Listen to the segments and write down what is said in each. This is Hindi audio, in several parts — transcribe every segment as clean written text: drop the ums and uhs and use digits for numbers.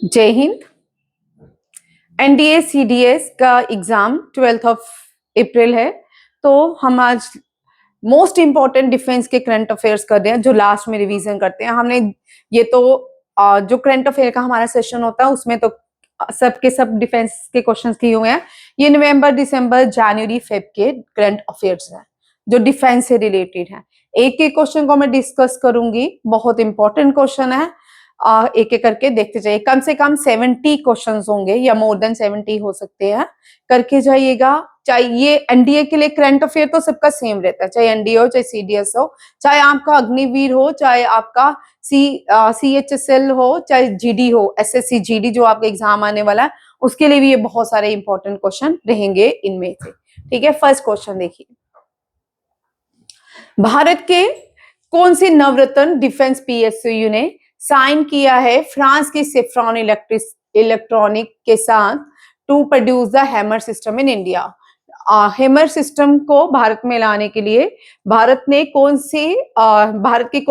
जय हिंद। एनडीए सीडीएस का एग्जाम 12 अप्रैल है, तो हम आज मोस्ट इंपॉर्टेंट डिफेंस के करंट अफेयर्स कर रहे हैं, जो लास्ट में रिवीजन करते हैं हमने। ये तो जो करंट अफेयर का हमारा सेशन होता है उसमें तो सबके सब डिफेंस के क्वेश्चंस किए हुए हैं। ये नवंबर, दिसंबर, जनवरी, फेब के करंट अफेयर्स हैं जो डिफेंस से रिलेटेड हैं। एक एक क्वेश्चन को मैं डिस्कस करूंगी, बहुत इंपॉर्टेंट क्वेश्चन है। एक एक करके देखते जाइए। कम से कम 70 क्वेश्चंस होंगे या मोर देन 70 हो सकते हैं, करके जाइएगा। चाहे ये एनडीए के लिए करंट अफेयर तो सबका सेम रहता है, चाहे एनडीए हो, चाहे सीडीएस हो, चाहे आपका अग्निवीर हो, चाहे आपका सीएचएसएल हो, चाहे जीडी हो, एसएससी जीडी जो आपका एग्जाम आने वाला है, उसके लिए भी ये बहुत सारे इंपॉर्टेंट क्वेश्चन रहेंगे इनमें से। ठीक है, फर्स्ट क्वेश्चन देखिए। भारत के कौन से नवरत्न डिफेंस पीएसयू ने साइन किया है फ्रांस की सेफ्रॉन इलेक्ट्रॉनिक के साथ to produce the Hammer system in India? Hammer system को भारत में लाने के लिए भारत के कौन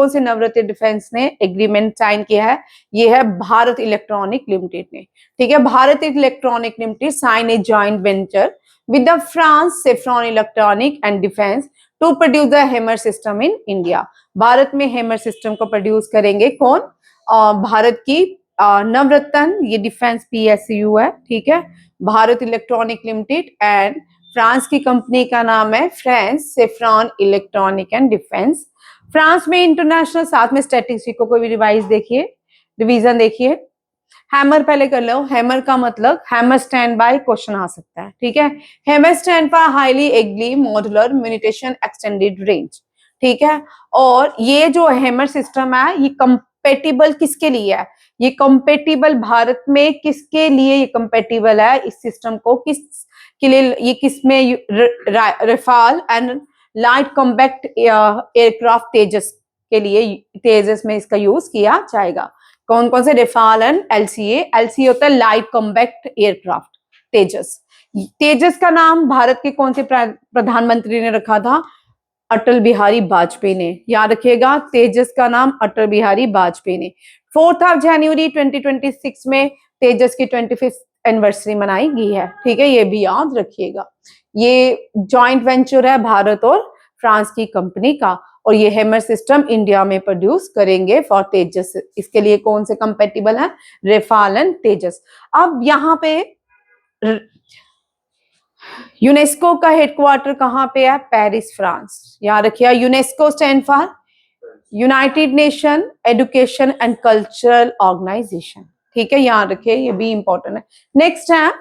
से नवरत्न डिफेंस ने एग्रीमेंट साइन किया है? ये है भारत इलेक्ट्रॉनिक लिमिटेड ने। ठीक है, Bharat electronic limited sign a joint venture with the France Safran electronic and defence to produce the Hammer system in India. Bharat में हैमर सिस्टम को प्रोड्यूस करेंगे कौन? भारत की नवरत्न, ये डिफेंस पीएसयू है। ठीक है, Bharat electronic limited, and France की कंपनी का नाम है France Safran electronic and defence. France में इंटरनेशनल, साथ में स्टैटिस्टिकों को भी रिवीजन देखिए। हैमर पहले कर लो। हैमर का मतलब हैमर स्टैंड बाय क्वेश्चन आ सकता है। ठीक है, hammer stand for highly agile modular munition extended range. ठीक है, और ये जो हैमर सिस्टम है ये कंपेटिबल किसके लिए है? ये कंपेटिबल भारत में किसके लिए ये कंपेटिबल है? इस सिस्टम को किस के लिए, ये किसमें? Rafale and light compact aircraft Tejas के लिए, तेजस में इसका यूज किया जाएगा। कौन कौन से? Rafale and LCA. एलसीए होता है लाइट कॉम्पैक्ट एयरक्राफ्ट। तेजस, तेजस का नाम भारत के कौन से प्रधानमंत्री ने रखा था? अटल बिहारी वाजपेयी ने। याद रखिएगा, तेजस का नाम अटल बिहारी वाजपेयी ने। 4 जनवरी 2026 में तेजस की 25th एनिवर्सरी मनाई गई है। ठीक है, ये भी याद रखिएगा। ये जॉइंट वेंचर है भारत और फ्रांस की कंपनी का, और ये हैमर सिस्टम इंडिया में प्रोड्यूस करेंगे फॉर तेजस। इसके लिए कौन से कंपेटिबल है? Rafale and Tejas. अब यहाँ पे यूनेस्को का हेडक्वार्टर कहाँ पे है? Paris, France. याद रखिए, UNESCO stand for United Nation education and cultural organisation. ठीक है, याद रखिए, ये भी इंपॉर्टेंट है। नेक्स्ट है,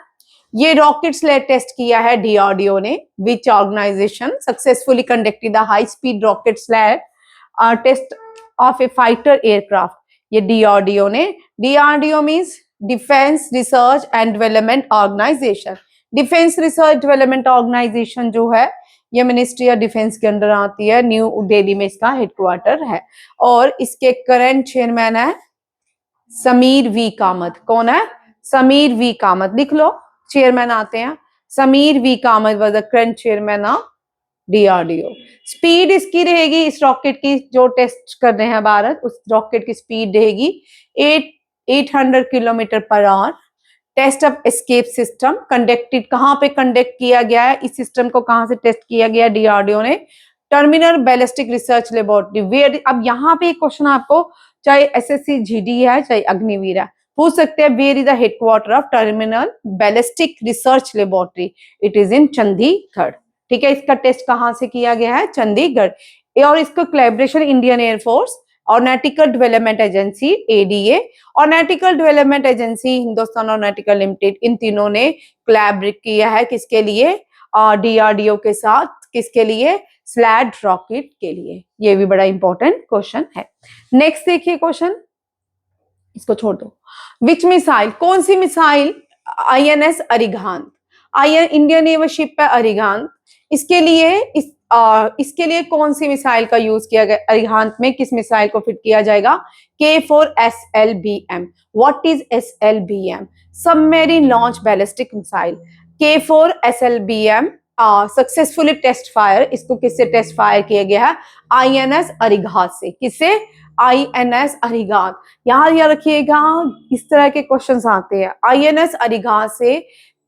ये रॉकेट स्लेट टेस्ट किया है डीआरडीओ ने। Which organisation successfully conducted the high speed rocket sled test of a fighter aircraft? ये डीआरडीओ ने। DRDO means defence research and development organisation. Defence research development organisation जो है ये मिनिस्ट्री ऑफ डिफेंस के अंडर आती है। न्यू दिल्ली में इसका हेडक्वार्टर है, और इसके करंट चेयरमैन है समीर वी कामत। कौन है? समीर वी कामत। लिख लो, चेयरमैन आते हैं। Sameer V Kamath was the current chairman of DRDO. Speed इसकी रहेगी, इस रॉकेट की जो टेस्ट कर रहे हैं भारत, उस रॉकेट की स्पीड रहेगी 800 kilometre per hour. Test of escape system conducted, कहां पे कंडक्ट किया गया है? इस सिस्टम को कहां से टेस्ट किया गया डीआरडीओ ने? Terminal ballistic research laboratory. Where, अब यहाँ पे एक क्वेश्चन आपको, चाहे एसएससी जीडी है चाहे अग्निवीर है, पूछ सकते हैं where is the headquarter of terminal ballistic research laboratory? It is in Chandigarh. ठीक है, इसका टेस्ट कहां से किया गया है? चंडीगढ़। और इसका कोलैबोरेशन इंडियन एयरफोर्स और ऑर्नेटिकल डेवलपमेंट एजेंसी एडीए और ऑर्नेटिकल डेवलपमेंट एजेंसी हिंदुस्तान ऑर्नेटिकल लिमिटेड, इन तीनों ने कोलैबोरेट किया है। किसके लिए? डीआरडीओ के साथ। किसके लिए? स्लैड रॉकेट के लिए। ये भी बड़ा इंपॉर्टेंट क्वेश्चन है। नेक्स्ट देखिए क्वेश्चन, इसको छोड़ दो। विच मिसाइल, कौन सी missile INS Arihant, Indian naval ship है अरिहंत, इसके लिए कौन सी मिसाइल का यूज किया गया? अरिहंत में किस मिसाइल को फिट किया जाएगा? K4SLBM। What is SLBM? Submarine launch ballistic missile. K4SLBM successfully test fire, इसको किससे टेस्ट फायर किया गया है? आईएनएस अरिहंत से। किससे? INS अरिहंत। याद याद रखिएगा, इस तरह के क्वेश्चंस आते हैं। INS अरिहंत से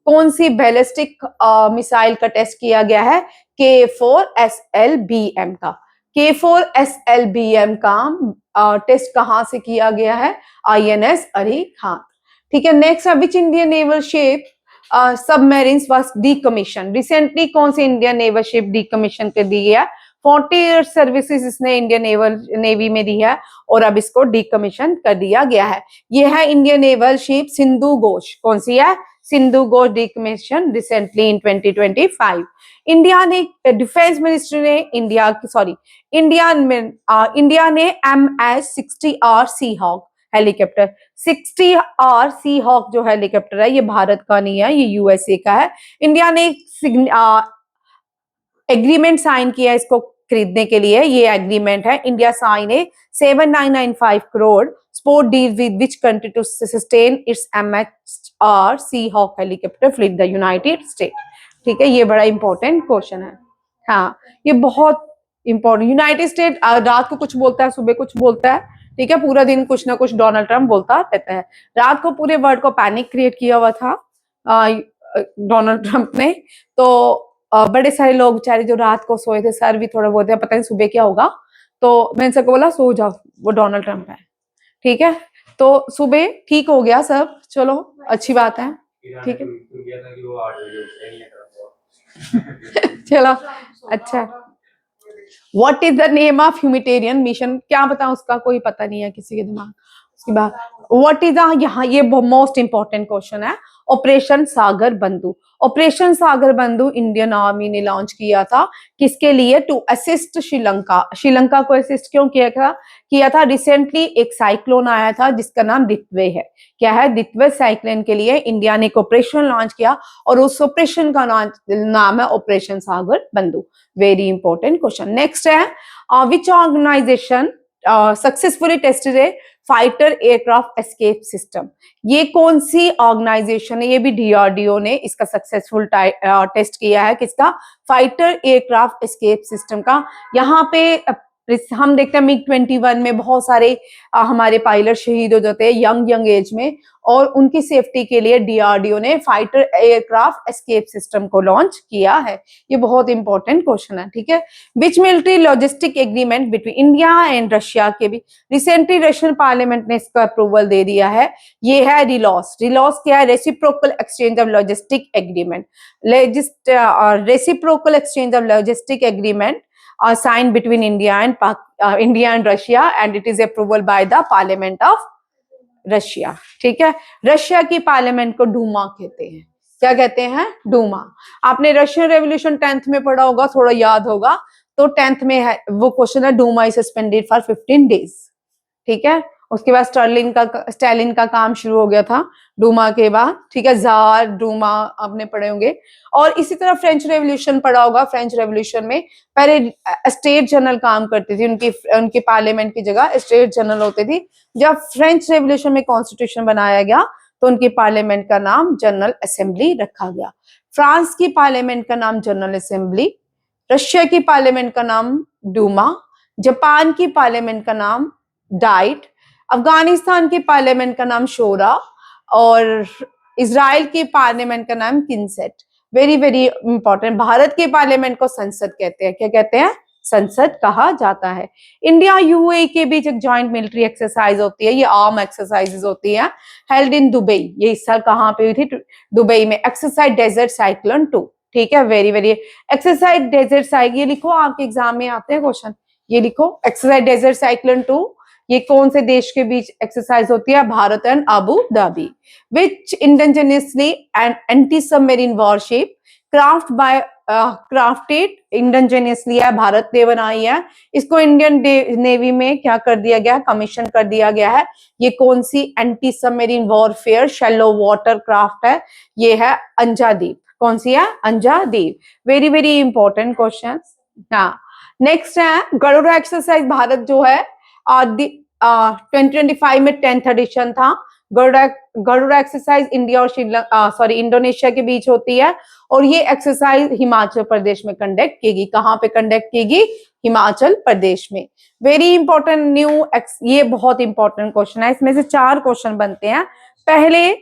कौन सी बैलिस्टिक मिसाइल का टेस्ट किया गया है? K4SLBM का। K4SLBM का टेस्ट कहां से किया गया है? INS अरिहंत। ठीक है, नेक्स्ट है which Indian naval ship submarines was decommission. Recently कौन सी इंडियन नेवल शिप डीकमीशन कर दी है? 40 ईयर्स सर्विसेज इसने इंडियन नेवी में दी है और अब इसको डीकमीशन कर दिया गया है। ये है Indian naval ship Sindhu Ghosh. कौन सी है? Sindhu Ghosh decommission recently in 2025। India ने डिफेंस मिनिस्ट्री ने इंडिया ने MS-60R Seahawk helicopter, 60R Seahawk जो हेलीकॉप्टर है ये भारत का नहीं है, ये USA का है। इंडिया ने एग्रीमेंट साइन किया इसको खरीदने के लिए। ये एग्रीमेंट है India sign a 7995 crore support deal with which country to sustain its MS-60R Seahawk helicopter fleet? The United State. ठीक है, ये बड़ा इंपॉर्टेंट क्वेश्चन है। हाँ, ये बहुत इंपॉर्टेंट। यूनाइटेड स्टेट रात को कुछ बोलता है, सुबह कुछ बोलता है। ठीक है, पूरा दिन कुछ ना कुछ डोनाल्ड ट्रंप बोलता रहता है। रात को पूरे वर्ल्ड को पैनिक क्रिएट किया हुआ था डोनाल्ड ट्रंप ने। तो बड़े सारे लोग बेचारे जो रात को सोए थे, सर भी थोड़ा बोलते हैं पता नहीं सुबह क्या होगा, तो मैंने सबको बोला सो जाओ, वो डोनाल्ड ट्रंप है। ठीक है, तो सुबह ठीक हो गया सब, चलो अच्छी बात है। ठीक है चलो अच्छा। What is the name of humanitarian mission? क्या बताऊं, उसका कोई पता नहीं है किसी के दिमाग। उसके बाद व्हाट इज द, यहाँ ये मोस्ट इंपॉर्टेंट क्वेश्चन है, ऑपरेशन सागर बंधु। ऑपरेशन सागर बंधु इंडियन आर्मी ने लॉन्च किया था किसके लिए? To assist Sri Lanka. श्रीलंका को असिस्ट क्यों किया था? रिसेंटली एक साइक्लोन आया था जिसका नाम दित्वे है। क्या है? दित्वे साइक्लोन के लिए इंडिया ने एक ऑपरेशन लॉन्च किया और उस ऑपरेशन का नाम है ऑपरेशन सागर बंधु। Very important question. नेक्स्ट है विच ऑर्गेनाइजेशन सक्सेसफुली टेस्टेड ए फाइटर एयरक्राफ्ट एस्केप सिस्टम? ये कौन सी ऑर्गेनाइजेशन है? ये भी DRDO ने इसका सक्सेसफुल टेस्ट किया है। किसका? फाइटर एयरक्राफ्ट एस्केप सिस्टम का। यहाँ पे हम देखते हैं MiG-21 में बहुत सारे हमारे पायलट शहीद हो जाते हैं यंग एज में, और उनकी सेफ्टी के लिए DRDO ने फाइटर एयरक्राफ्ट एस्केप सिस्टम को लॉन्च किया है। ये बहुत इंपॉर्टेंट क्वेश्चन है। ठीक है, which military logistic agreement between India and Russia के भी रिसेंटली रशियन पार्लियामेंट ने इसका अप्रूवल दे दिया है। ये है रिलॉस। रिलॉस क्या है? Reciprocal exchange of logistic agreement. Reciprocal exchange of logistic agreement signed between India and Russia, and it is approval by the Parliament of Russia. ठीक है, रशिया की पार्लियामेंट को डूमा कहते हैं। क्या कहते हैं? डूमा। आपने रशियन रेवोल्यूशन 10th में पढ़ा होगा, थोड़ा याद होगा, तो 10th में है वो क्वेश्चन है, Duma is suspended for 15 days. ठीक है, उसके बाद स्टालिन का काम शुरू हो गया था डूमा के बाद। ठीक है, जार डूमा आपने पढ़े होंगे। और इसी तरह फ्रेंच रेवोल्यूशन पढ़ा होगा। फ्रेंच रेवोल्यूशन में पहले स्टेट जनरल काम करती थी, उनकी पार्लियामेंट की जगह स्टेट जनरल होती थी। जब फ्रेंच रेवोल्यूशन में कॉन्स्टिट्यूशन बनाया गया तो उनकी पार्लियामेंट का नाम जनरल असेंबली रखा गया। फ्रांस की पार्लियामेंट का नाम जनरल असेंबली, रशिया की पार्लियामेंट का नाम डूमा, जापान की पार्लियामेंट का नाम डाइट, अफगानिस्तान की पार्लियामेंट का नाम शोरा, और इजराइल की पार्लियामेंट का नाम Knesset. Very very important. Bharat के पार्लियामेंट को संसद कहते हैं। क्या कहते हैं? संसद कहा जाता है। इंडिया UAE के बीच एक जॉइंट मिलिट्री एक्सरसाइज होती है, ये आर्म एक्सरसाइजेज होती है, हेल्ड इन दुबई। ये इस साल कहाँ पे हुई थी? दुबई में। Exercise desert cyclone 2। ठीक है, very very. Exercise desert cyclone, ये लिखो, आपके एग्जाम में आते हैं क्वेश्चन, ये लिखो एक्सरसाइज डेजर्ट साइक्लोन 2। ये कौन से देश के बीच एक्सरसाइज होती है? Bharat and Abu Dhabi. Which indigenously and anti submarine worship crafted indigenously है, भारत ने बनाई है। इसको इंडियन नेवी में क्या कर दिया गया? कमीशन कर दिया गया है। ये कौन सी anti submarine warfare shallow water craft है? ये है अंजादीप। कौन सी है? Anjadip. Very very important question. हाँ, नेक्स्ट है गरुड़ा एक्सरसाइज। भारत जो है 2025 में 10th एडिशन था। गरुड़ एक्सरसाइज इंडिया और इंडोनेशिया के बीच होती है, और ये एक्सरसाइज हिमाचल प्रदेश में कंडक्ट कीगी। कहाँ पे कंडक्ट कीगी? हिमाचल प्रदेश में। वेरी इंपॉर्टेंट ये बहुत इंपॉर्टेंट क्वेश्चन है, इसमें से 4 क्वेश्चन बनते हैं। पहले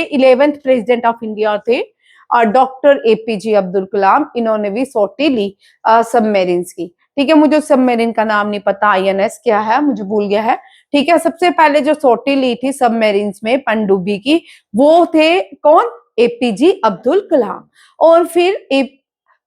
11th प्रेसिडेंट ऑफ इंडिया थे डॉक्टर एपीजे अब्दुल कलाम, इन्होंने भी सोटी ली सबमेरिन की। ठीक है, मुझे सबमेरिन का नाम नहीं पता, आईएनएस क्या है मुझे भूल गया है। ठीक है, सबसे पहले जो सोटी ली थी सबमेरिन में पनडुब्बी की, वो थे कौन? एपीजे अब्दुल कलाम। और फिर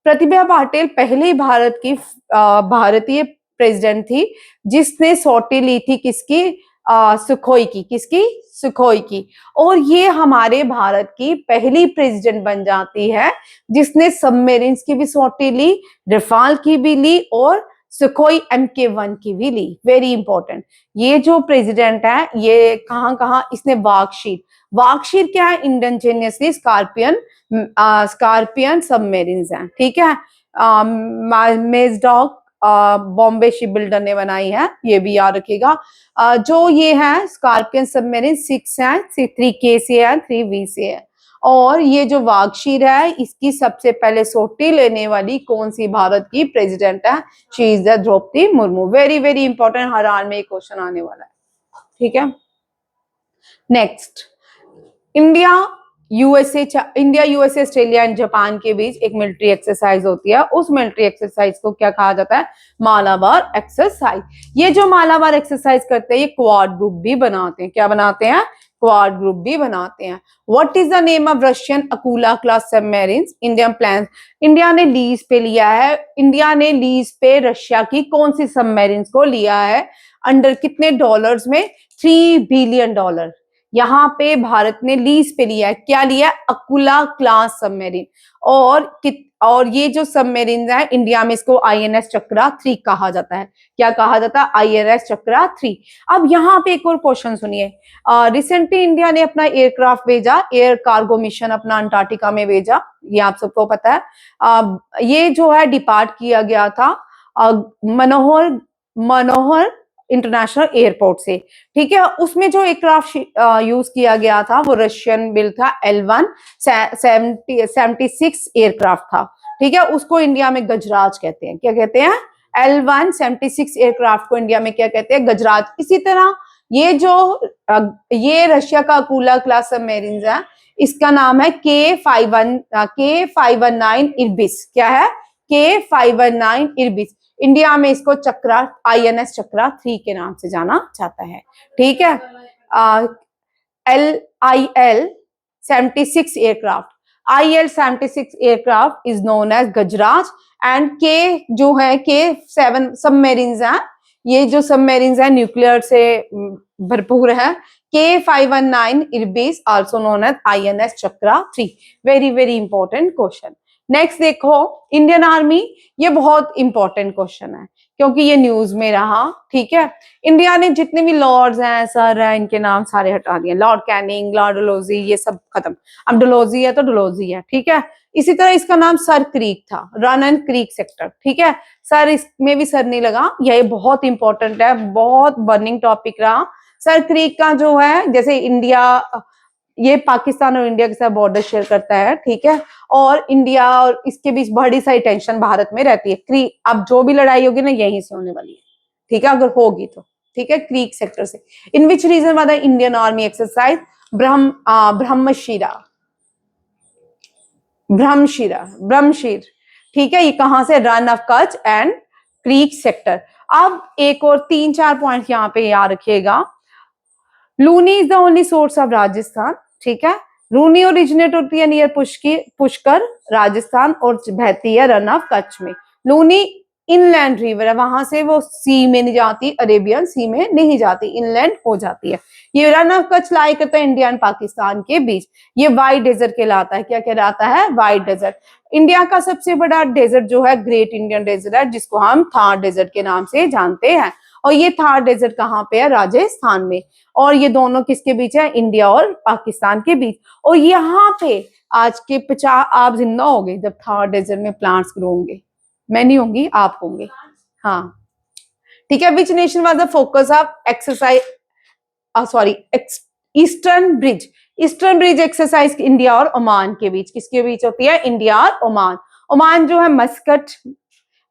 प्रतिभा पाटिल पहली भारतीय प्रेसिडेंट थी जिसने सोटी ली थी किसकी? सुखोई की। किसकी? सुखोई की। और ये हमारे भारत की पहली प्रेसिडेंट बन जाती है जिसने सबमेरिन की भी सोटी ली, रफाल की भी ली और सुखोई MK1 की भी ली। Very important. ये जो प्रेसिडेंट है ये कहाँ इसने वागशीर क्या है? इंडिजिनियसली स्कॉर्पियन सबमेरिन है। ठीक है, मेजडॉक बॉम्बे शिप बिल्डर ने बनाई है, ये भी याद रखिएगा। जो ये है स्कॉर्पियन सबमेरिन 6 है, 3K से है, 3V से है। और ये जो वागशीर है इसकी सबसे पहले सोटी लेने वाली कौन सी भारत की प्रेसिडेंट है? She is the Droupadi Murmu. Very very important, हर हाल में एक क्वेश्चन आने वाला है। ठीक है, next, India USA Australia and Japan के बीच एक मिलिट्री एक्सरसाइज होती है। उस मिलिट्री एक्सरसाइज को क्या कहा जाता है? मालाबार एक्सरसाइज। ये जो मालाबार एक्सरसाइज करते हैं ये क्वाड ग्रुप भी बनाते हैं। क्या बनाते हैं? क्वाड ग्रुप भी बनाते हैं। What is the name of Russian Akula class submarine Indian plan? India ने लीज पे लिया है, इंडिया ने लीज पे रशिया की कौन सी सबमेरिन को लिया है? अंडर कितने डॉलर्स में? $3 बिलियन। यहाँ पे भारत ने लीज पे लिया है। क्या लिया? Akula class submarine. और ये जो सबमेरिन है इंडिया में इसको INS चक्रा 3 कहा जाता है। क्या कहा जाता है? INS चक्रा 3। अब यहाँ पे एक और क्वेश्चन सुनिए। रिसेंटली इंडिया ने अपना एयरक्राफ्ट भेजा, एयर कार्गो मिशन अपना अंटार्कटिका में भेजा, ये आप सबको पता है। ये जो है डिपार्ट किया गया था मनोहर इंटरनेशनल एयरपोर्ट से। ठीक है, उसमें जो एयरक्राफ्ट यूज किया गया था वो रशियन बिल्ड था, L176 एयरक्राफ्ट था। ठीक है, उसको इंडिया में गजराज कहते हैं। क्या कहते हैं? L176 एयरक्राफ्ट को इंडिया में क्या कहते हैं? गजराज। इसी तरह ये रशिया का अकूला क्लास सबमेरिन है, इसका नाम है K519 इर्बिस। क्या है? K519 इर्बिस। इंडिया में इसको चक्रा INS चक्रा 3 के नाम से जाना जाता है। ठीक है, IL-76 aircraft, IL-76 aircraft is known as Gajraj. And जो है K7 सबमेरिन है, ये जो सबमेरिन है न्यूक्लियर से भरपूर है। K519 Irbis also known as INS Chakra 3। Very very important question. Next देखो, इंडियन आर्मी, ये बहुत इंपॉर्टेंट क्वेश्चन है क्योंकि ये न्यूज में रहा। ठीक है, इंडिया ने जितने भी लॉर्ड्स हैं, सर हैं, इनके नाम सारे हटा दिए। लॉर्ड कैनिंग, लॉर्ड डलहौजी, ये सब खत्म। अब डलहौजी है तो डलहौजी है। ठीक है, इसी तरह इसका नाम सर क्रीक था, रन एंड क्रीक सेक्टर। ठीक है, सर इसमें भी सर नहीं लगा, ये बहुत इंपॉर्टेंट है, बहुत बर्निंग टॉपिक रहा। सर क्रीक का जो है, जैसे इंडिया, ये पाकिस्तान और इंडिया के साथ बॉर्डर शेयर करता है। ठीक है, और इंडिया और इसके बीच बड़ी सारी टेंशन भारत में रहती है। अब जो भी लड़ाई होगी ना यहीं से होने वाली है। ठीक है, अगर होगी तो। ठीक है, क्रीक सेक्टर से। In which region was the Indian army exercise Brahmashira. ठीक है, ये कहां से? Run of Kutch and creek sector. अब एक और 3-4 पॉइंट यहाँ पे याद रखिएगा। Luni is the only source of Rajasthan. ठीक है, लूनी ओरिजिनेट होती है नियर पुष्कर राजस्थान और बहती है रन ऑफ कच्छ में। लूनी इनलैंड रिवर है, वहां से वो सी में नहीं जाती, अरेबियन सी में नहीं जाती, इनलैंड हो जाती है। ये रन ऑफ कच्छ लाई करता है इंडिया एंड पाकिस्तान के बीच। ये वाइट डेजर्ट कहलाता है। क्या कहलाता है? White desert. इंडिया का सबसे बड़ा डेजर्ट जो है ग्रेट इंडियन डेजर्ट है, जिसको हम थार डेजर्ट के नाम से जानते हैं। और ये थार डेजर्ट कहाँ पे है? राजस्थान में। और ये दोनों किसके बीच है? इंडिया और पाकिस्तान के बीच। और यहाँ पे आज के 50 आप जिंदा होंगे जब थार डेजर्ट में प्लांट्स ग्रो होंगे। मैं नहीं होंगी, आप होंगे। हाँ, ठीक है। Which nation was the focus of eastern bridge exercise India और ओमान के बीच, किसके बीच होती है? इंडिया और ओमान। ओमान जो है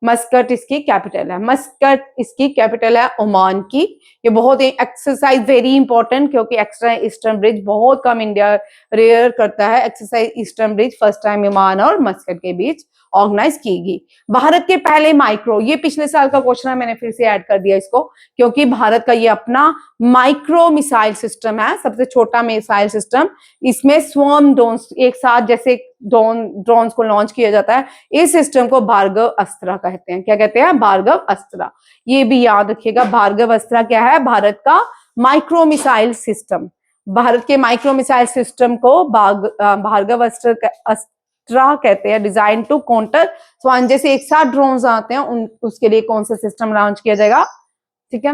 मस्कट इसकी कैपिटल है, मस्कट इसकी कैपिटल है ओमान की। ये बहुत ही एक्सरसाइज वेरी इंपॉर्टेंट, क्योंकि एक्स्ट्रा ईस्टर्न ब्रिज बहुत कम इंडिया रेयर करता है। Exercise eastern bridge first time Oman और मस्कट के बीच ऑर्गेनाइज की गई। भारत के पहले माइक्रो, ये पिछले साल का क्वेश्चन है, मैंने फिर से ऐड कर दिया इसको, क्योंकि भारत का ये अपना माइक्रो मिसाइल सिस्टम है, सबसे छोटा मिसाइल सिस्टम। इसमें स्वॉर्म ड्रोन्स एक साथ जैसे ड्रोन्स को लॉन्च किया जाता है, इस सिस्टम को भार्गव अस्त्रा कहते हैं। क्या कहते हैं? भार्गव अस्त्रा। ये भी याद रखिएगा, भार्गव अस्त्रा क्या है? भारत का माइक्रो मिसाइल सिस्टम। भारत के माइक्रो मिसाइल सिस्टम को भार्गव अस्त्रा कहते हैं। डिजाइन टू काउंटर स्वॉर्म, जैसे एक साथ ड्रोन्स आते हैं उसके लिए कौन सा सिस्टम लॉन्च किया जाएगा? ठीक है,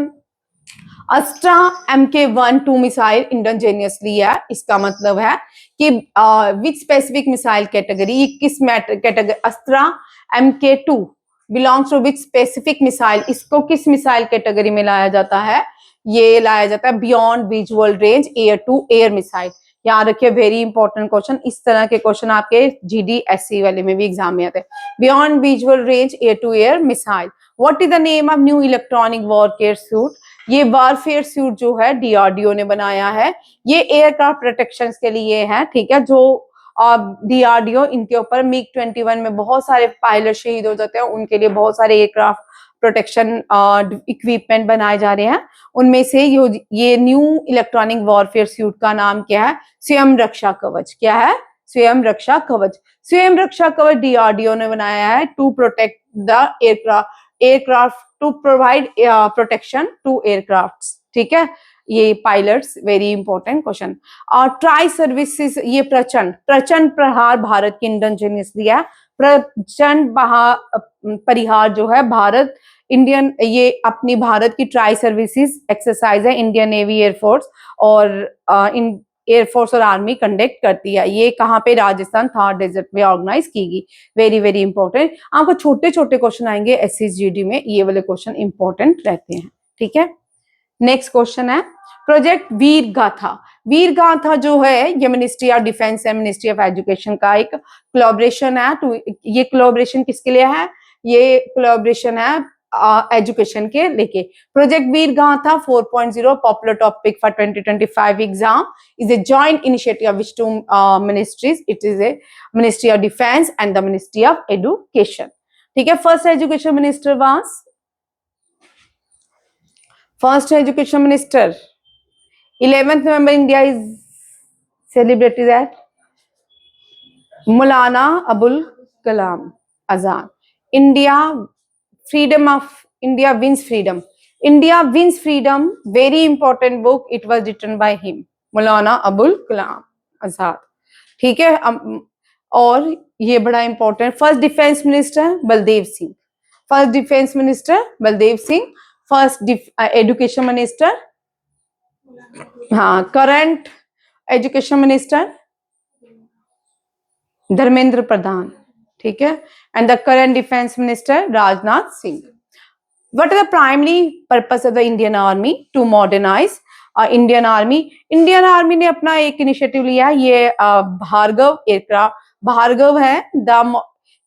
अस्त्रा MK-1-2 मिसाइल इंडोजेनियसली है। इसका मतलब है कि विच स्पेसिफिक मिसाइल कैटेगरी, ये किस category? Astra MK-2 belongs to which specific missile, इसको किस मिसाइल कैटेगरी में लाया जाता है? ये लाया जाता है beyond visual range air to air missile. याद रखिए, वेरी इंपॉर्टेंट क्वेश्चन। इस तरह के क्वेश्चन आपके GDSC वाले में भी एग्जाम में आते हैं। Beyond visual range air to air missile. What is the name of new electronic warfare suite? ये वॉरफेयर सूट जो है DRDO ने बनाया है। ये एयरक्राफ्ट प्रोटेक्शन के लिए है, ठीक है। जो DRDO, इनके ऊपर MiG-21 में बहुत सारे पायलट शहीद हो जाते हैं, उनके लिए बहुत सारे एयरक्राफ्ट प्रोटेक्शन इक्विपमेंट बनाए जा रहे हैं। उनमें से ये न्यू इलेक्ट्रॉनिक वॉरफेयर सूट का नाम क्या है? स्वयं रक्षा कवच। क्या है? स्वयं रक्षा कवच। स्वयं रक्षा कवच DRDO ने बनाया है to protect the aircraft, to provide protection to aircraft. ठीक है, ये पायलट्स, वेरी इंपॉर्टेंट क्वेश्चन। और ट्राई सर्विसेज, ये प्रचंड प्रहार भारत की इंडोजेनियसली है। प्रचंड परिहार जो है भारत इंडियन, ये अपनी भारत की ट्राई सर्विसेज एक्सरसाइज है, इंडियन नेवी एयरफोर्स और एयरफोर्स और आर्मी कंडक्ट करती है। ये कहाँ पे? राजस्थान थार डेजर्ट में ऑर्गेनाइज की गई। Very very important. आपको छोटे छोटे क्वेश्चन आएंगे SCGD में, ये वाले क्वेश्चन इंपॉर्टेंट रहते हैं। ठीक है, नेक्स्ट क्वेश्चन है प्रोजेक्ट वीर गाथा। वीर गाथा जो है ये मिनिस्ट्री ऑफ डिफेंस है, मिनिस्ट्री ऑफ एजुकेशन का एक कोलैबोरेशन है। ये कोलैबोरेशन किसके लिए है? ये कोलैबोरेशन है एजुकेशन के लेके। प्रोजेक्ट वीर गाथा 4.0 popular topic for 2025 exam is a joint initiative of which two ministries. It is a Ministry of Defense and the Ministry of Education. ठीक है, first education minister was 11th November India is celebrated at Maulana Abul Kalam Azad. India wins freedom. India wins freedom, very important book. It was written by him, Maulana Abul Kalam Azad. ठीक है, और ये बड़ा important. First defence minister Baldev Singh, first defence minister Baldev Singh. First education minister, हाँ, current education minister Dharmendra Pradhan. ठीक है, and the current defence minister Rajnath Singh. What is the primary purpose of the Indian Army? To modernize Indian army. Indian army ने अपना एक इनिशिएटिव लिया, ये भार्गव एयरक्राफ्ट, भार्गव है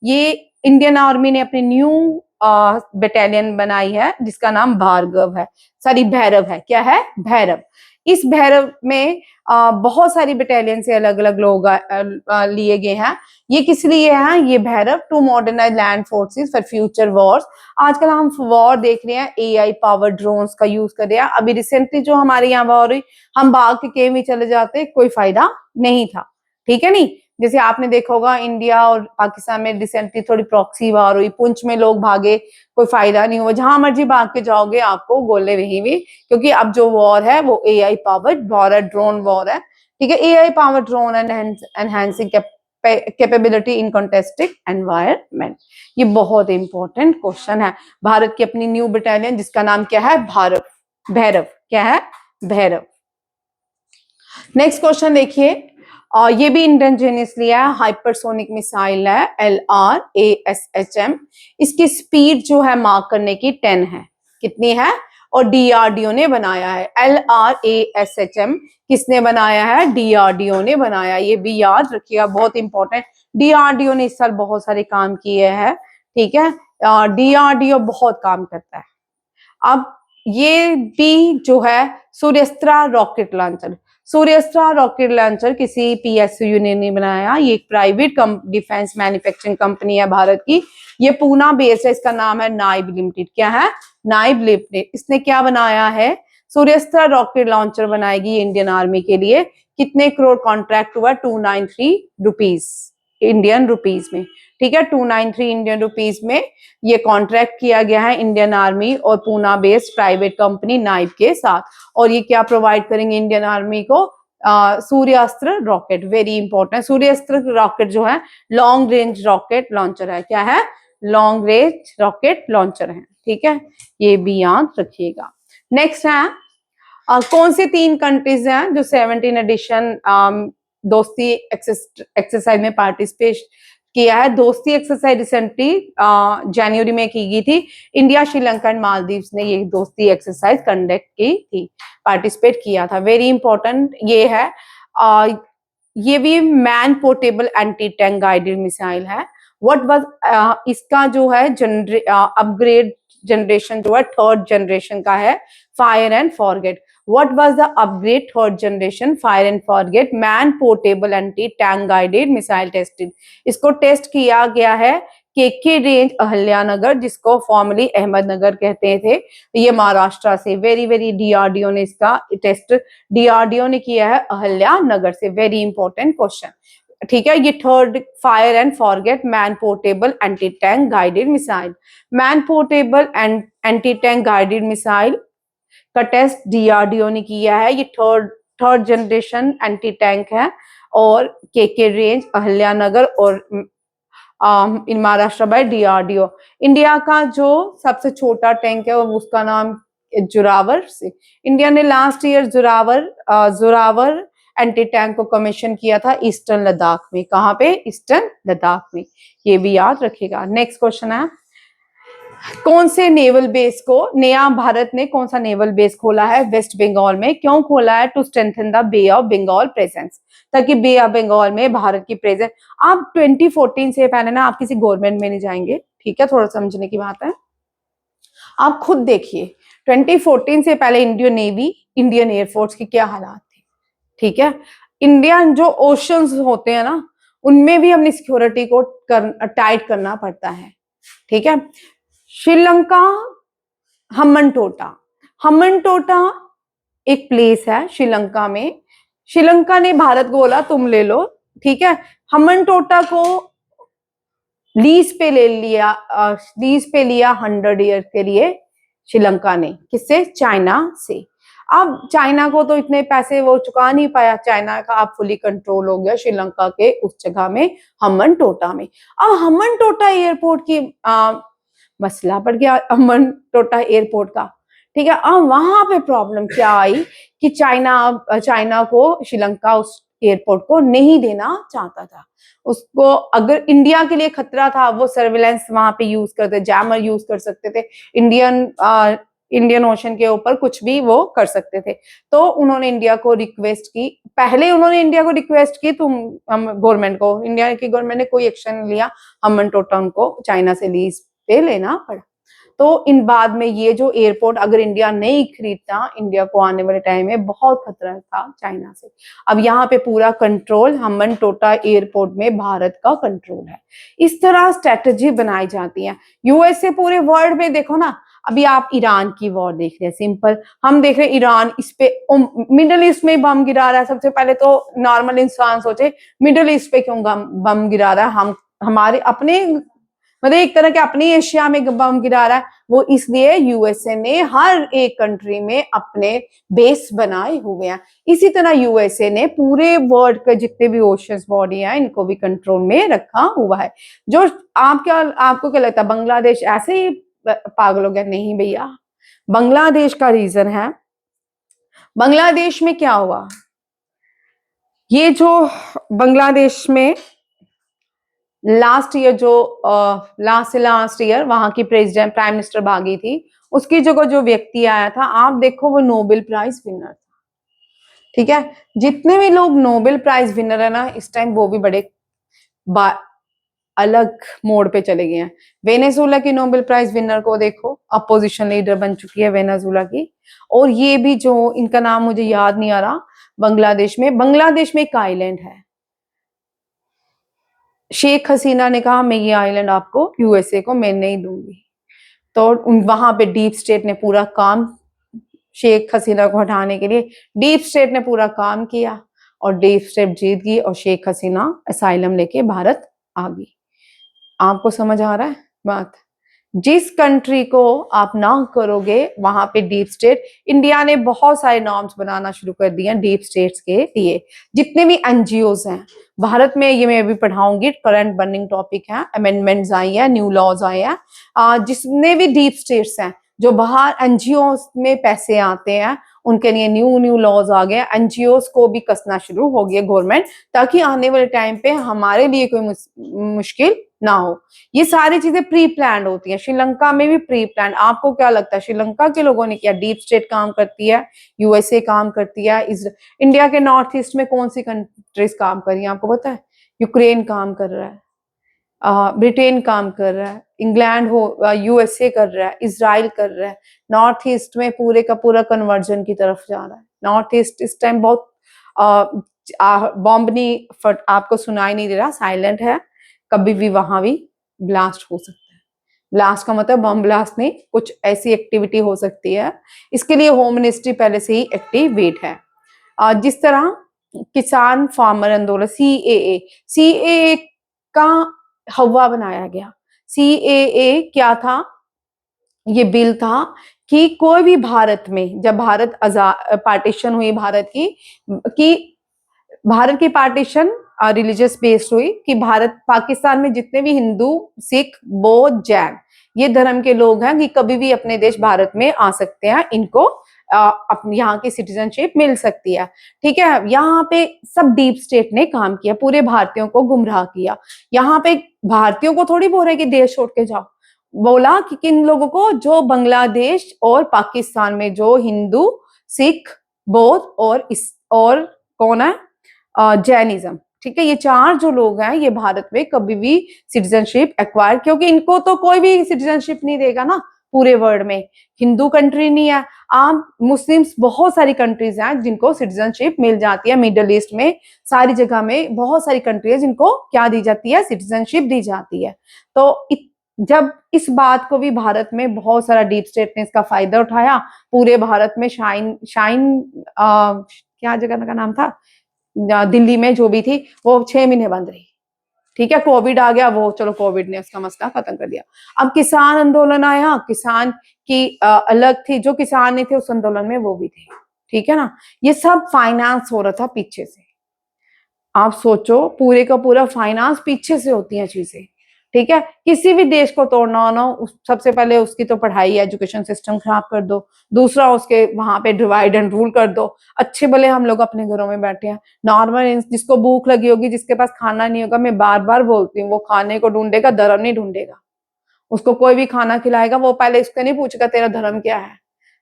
ये इंडियन आर्मी ने अपनी न्यू बटालियन बनाई है जिसका नाम भार्गव है, सॉरी भैरव है। क्या है? भैरव। इस भैरव में बहुत सारी बटालियन से अलग अलग लोग लिए गए हैं। ये किस लिए है? ये Bhairav to modernise land forces for future wars. आजकल हम वॉर देख रहे हैं, AI पावर ड्रोन्स का यूज कर रहे हैं। अभी रिसेंटली जो हमारे यहाँ वॉर हुई, हम भाग के केम में चले जाते, कोई फायदा नहीं था। ठीक है नहीं, जैसे आपने देखा होगा इंडिया और पाकिस्तान में रिसेंटली थोड़ी प्रॉक्सी वॉर हुई, पुंछ में लोग भागे, कोई फायदा नहीं हुआ। जहां मर्जी भाग के जाओगे आपको गोले वही भी, क्योंकि अब जो वॉर है वो AI पावर्ड वॉर है, ड्रोन वॉर है। ठीक है, AI power drone and enhancing capability in contesting environment. ये बहुत इंपॉर्टेंट क्वेश्चन है। भारत की अपनी न्यू बटालियन जिसका नाम क्या है? भैरव। क्या है? भैरव। नेक्स्ट क्वेश्चन देखिए, ये भी इंडोजेनियसली है, हाइपरसोनिक मिसाइल है LRASHM। इसकी स्पीड जो है मार्क करने की 10 है। कितनी है? और डीआरडीओ ने बनाया है। LRASHM किसने बनाया है? डीआरडीओ ने बनाया। ये भी याद रखिएगा, बहुत इंपॉर्टेंट। डीआरडीओ ने इस साल बहुत सारे काम किए हैं, ठीक है। डीआरडीओ बहुत काम करता है। अब ये भी जो है सूर्यास्त्र रॉकेट लॉन्चर, सूर्यास्त्र रॉकेट लॉन्चर किसी पीएसयू ने नहीं बनाया, ये एक प्राइवेट डिफेंस मैन्युफैक्चरिंग कंपनी है भारत की। ये पूना बेस्ड है, इसका नाम है नाइब लिमिटेड। क्या है? नाइब लिमिटेड। इसने क्या बनाया है? सूर्यास्त्र रॉकेट लॉन्चर बनाएगी इंडियन आर्मी के लिए। कितने करोड़ कॉन्ट्रैक्ट हुआ? 293 रुपीज इंडियन रुपीज में, ठीक है। 293 इंडियन रुपीज में ये कॉन्ट्रैक्ट किया गया है इंडियन आर्मी और पूना बेस्ड प्राइवेट कंपनी नाइब के साथ। और ये क्या प्रोवाइड करेंगे इंडियन आर्मी को? सूर्यास्त्र रॉकेट, वेरी इंपॉर्टेंट। सूर्यास्त्र रॉकेट जो है लॉन्ग रेंज रॉकेट लॉन्चर है। क्या है? लॉन्ग रेंज रॉकेट लॉन्चर है, ठीक है। ये भी याद रखिएगा। नेक्स्ट है कौन सी 3 कंट्रीज हैं जो 17 एडिशन दोस्ती एक्सरसाइज में पार्टिसिपेट किया है? दोस्ती एक्सरसाइज रिसेंटली जनवरी में की गई थी। इंडिया, श्रीलंका एंड मालदीव्स ने ये दोस्ती एक्सरसाइज कंडक्ट की थी, पार्टिसिपेट किया था। वेरी इंपॉर्टेंट ये है। ये भी man portable anti tank guided missile है। व्हाट वाज इसका जो है अपग्रेड जनरेशन जो है 3rd जनरेशन का है, fire and forget. What was the upgrade 3rd generation fire and forget man portable anti tank guided missile tested? इसको टेस्ट किया गया है केके रेंज अहल्यानगर, जिसको फॉर्मली अहमदनगर कहते थे, ये महाराष्ट्र से। वेरी वेरी डीआरडीओ ने इसका टेस्ट डीआरडीओ ने किया है अहल्यानगर से। वेरी इंपॉर्टेंट क्वेश्चन, ठीक है। ये 3rd fire and forget man portable anti tank guided missile, man portable anti tank guided missile का टेस्ट डीआरडीओ ने किया है। ये थर्ड जनरेशन एंटी टैंक है और केके रेंज अहल्यानगर और इन महाराष्ट्र बाय डीआरडीओ। इंडिया का जो सबसे छोटा टैंक है उसका नाम जोरावर से। इंडिया ने last year Zorawar anti tank को कमीशन किया था ईस्टर्न लद्दाख में। कहाँ पे? ईस्टर्न लद्दाख में। ये भी याद रखिएगा। नेक्स्ट क्वेश्चन है कौन से नेवल बेस को नया भारत ने कौन सा नेवल बेस खोला है वेस्ट बंगाल में? क्यों खोला है? To strengthen the Bay of Bengal presence, ताकि बे ऑफ बंगाल में भारत की प्रेजेंस। आप 2014 से पहले ना आप किसी गवर्नमेंट में नहीं जाएंगे, ठीक है, थोड़ा समझने की बात है। आप खुद देखिए 2014 से पहले इंडियन नेवी, इंडियन एयरफोर्स की क्या हालात थी, ठीक है। इंडियन जो ओशंस होते हैं ना, उनमें भी अपनी सिक्योरिटी को टाइट करना पड़ता है, ठीक है। श्रीलंका, हम्मनटोटा एक प्लेस है श्रीलंका में। श्रीलंका ने भारत को बोला तुम ले लो, ठीक है। हम्मनटोटा को लीज पे लिया 100 ईयर के लिए श्रीलंका ने। किससे? चाइना से। अब चाइना को तो इतने पैसे वो चुका नहीं पाया, चाइना का अब फुली कंट्रोल हो गया श्रीलंका के उस जगह में, हम्मनटोटा में। अब हम्मनटोटा एयरपोर्ट की मसला पड़ गया हम्मनटोटा एयरपोर्ट का, ठीक है। अब वहां पे प्रॉब्लम क्या आई कि चाइना को श्रीलंका उस एयरपोर्ट को नहीं देना चाहता था। उसको अगर इंडिया के लिए खतरा था, वो सर्विलेंस वहां पे यूज करते, जैमर यूज कर सकते थे, इंडियन ओशन के ऊपर कुछ भी वो कर सकते थे। तो उन्होंने इंडिया को रिक्वेस्ट की, पहले उन्होंने इंडिया को रिक्वेस्ट की तुम गवर्नमेंट को, इंडिया की गवर्नमेंट ने कोई एक्शन नहीं लिया, हम्मनटोटा उनको चाइना से लीज पे लेना पड़ा। तो इन बाद में ये जो एयरपोर्ट अगर इंडिया नहीं खरीदता, इंडिया को आने वाले टाइम में बहुत खतरा था चाइना से। अब यहाँ पे पूरा कंट्रोल हम्मनटोटा एयरपोर्ट में भारत का कंट्रोल है। इस तरह स्ट्रेटजी बनाई जाती है। यूएसए पूरे वर्ल्ड में देखो ना, अभी आप ईरान की वॉर देख रहे हैं, सिंपल हम देख रहे हैं ईरान इस पे मिडल ईस्ट में बम गिरा रहा है। सबसे पहले तो नॉर्मल इंसान सोचे मिडल ईस्ट पे क्यों बम गिरा रहा है, हम हमारे अपने मतलब एक तरह के अपनी एशिया में बम गिरा रहा है। वो इसलिए यूएसए ने हर एक कंट्री में अपने बेस बनाए हुए हैं। इसी तरह यूएसए ने पूरे वर्ल्ड के जितने भी ओशंस बॉडी हैं इनको भी कंट्रोल में रखा हुआ है। जो आपको क्या लगता है बांग्लादेश ऐसे ही पागल हो गया? नहीं भैया, बांग्लादेश का रीजन है। बांग्लादेश में क्या हुआ, ये जो बांग्लादेश में लास्ट ईयर वहां की प्राइम मिनिस्टर भागी थी, उसकी जगह जो व्यक्ति आया था, आप देखो वो नोबेल प्राइज विनर था। ठीक है, जितने भी लोग नोबेल प्राइज विनर है ना इस टाइम, वो भी बड़े अलग मोड पे चले गए हैं। वेनेजुला की नोबेल प्राइज विनर को देखो, अपोजिशन लीडर बन चुकी है वेनेजुला की। और ये भी जो इनका नाम मुझे याद नहीं आ रहा, बांग्लादेश में एक आइलैंड है, शेख हसीना ने कहा मैं ये आइलैंड आपको, यूएसए को मैं नहीं दूंगी। तो वहां पे डीप स्टेट ने पूरा काम, शेख हसीना को हटाने के लिए डीप स्टेट ने पूरा काम किया, और डीप स्टेट जीत गई और शेख हसीना असाइलम लेके भारत आ गई। आपको समझ आ रहा है बात? जिस कंट्री को आप ना करोगे वहां पे डीप स्टेट, इंडिया ने बहुत सारे नॉर्म्स बनाना शुरू कर दिए हैं डीप स्टेट्स के लिए। जितने भी एनजीओज हैं भारत में, ये मैं अभी पढ़ाऊंगी, करंट बर्निंग टॉपिक है, अमेंडमेंट्स आई है, न्यू लॉज आए हैं, जितने भी डीप स्टेट्स हैं जो बाहर एनजीओ में पैसे आते हैं, उनके लिए न्यू न्यू लॉज आ गए। एनजीओ को भी कसना शुरू हो गया गवर्नमेंट, ताकि आने वाले टाइम पे हमारे लिए कोई मुश्किल ना हो। ये सारी चीजें प्री प्लान होती हैं, श्रीलंका में भी प्री प्लान। आपको क्या लगता है श्रीलंका के लोगों ने किया? डीप स्टेट काम करती है, यूएसए काम करती है, इंडिया के नॉर्थ ईस्ट में कौन सी कंट्रीज काम कर रही है आपको पता है? यूक्रेन काम कर रहा है, ब्रिटेन काम कर रहा है, इंग्लैंड हो, यूएसए कर रहा है, इसराइल कर रहा है। नॉर्थ ईस्ट में पूरे का पूरा कन्वर्जन की तरफ जा रहा है। नॉर्थ ईस्ट इस टाइम बहुत बॉम्ब नहीं फट, आपको सुनाई नहीं दे रहा, साइलेंट है। कभी भी वहां भी ब्लास्ट हो सकता है। ब्लास्ट का मतलब बम ब्लास्ट नहीं, कुछ ऐसी एक्टिविटी हो सकती है। इसके लिए होम मिनिस्ट्री पहले से ही एक्टिवेट है। जिस तरह किसान फार्मर आंदोलन, सीएए का हवा बनाया गया। सीएए क्या था? ये बिल था कि कोई भी भारत में, जब भारत पार्टीशन हुई भारत की पार्टीशन रिलीजियस बेस्ड हुई, कि भारत पाकिस्तान में जितने भी हिंदू, सिख, बौद्ध, जैन ये धर्म के लोग हैं कि कभी भी अपने देश भारत में आ सकते हैं, इनको अपनी यहाँ की सिटीजनशिप मिल सकती है। ठीक है, यहाँ पे सब डीप स्टेट ने काम किया, पूरे भारतीयों को गुमराह किया। यहाँ पे भारतीयों को थोड़ी बोल रहे कि देश छोड़ के जाओ, बोला कि किन लोगों को? जो बांग्लादेश और पाकिस्तान में जो हिंदू, सिख, बौद्ध और कौन है, जैनिज्म। ठीक है, ये चार जो लोग हैं ये भारत में कभी भी सिटीजनशिप एक्वायर, क्योंकि इनको तो कोई भी सिटीजनशिप नहीं देगा ना पूरे वर्ल्ड में। हिंदू कंट्री नहीं है, आप मुस्लिम्स बहुत सारी कंट्रीज हैं जिनको सिटीजनशिप मिल जाती है। मिडल ईस्ट में सारी जगह में बहुत सारी कंट्री है जिनको क्या दी जाती है? सिटीजनशिप दी जाती है। तो जब इस बात को भी भारत में बहुत सारा डीप स्टेट ने इसका फायदा उठाया, पूरे भारत में क्या जगह का नाम था, दिल्ली में जो भी थी, वो 6 महीने बंद रही। ठीक है, कोविड आ गया, वो चलो कोविड ने उसका मसला खत्म कर दिया। अब किसान आंदोलन आया, किसान की अलग थी, जो किसान नहीं थे उस आंदोलन में वो भी थे। ठीक है ना, ये सब फाइनेंस हो रहा था पीछे से। आप सोचो, पूरे का पूरा फाइनेंस पीछे से होती हैं चीजें। ठीक है, किसी भी देश को तोड़ना हो ना, सबसे पहले उसकी तो पढ़ाई, एजुकेशन सिस्टम खराब कर दो, दूसरा उसके वहां पे डिवाइड एंड रूल कर दो। अच्छे भले हम लोग अपने घरों में बैठे हैं, नॉर्मल जिसको भूख लगी होगी, जिसके पास खाना नहीं होगा, मैं बार बार बोलती हूँ, वो खाने को ढूंढेगा, धर्म नहीं ढूंढेगा। उसको कोई भी खाना खिलाएगा, वो पहले इसको नहीं पूछेगा तेरा धर्म क्या है।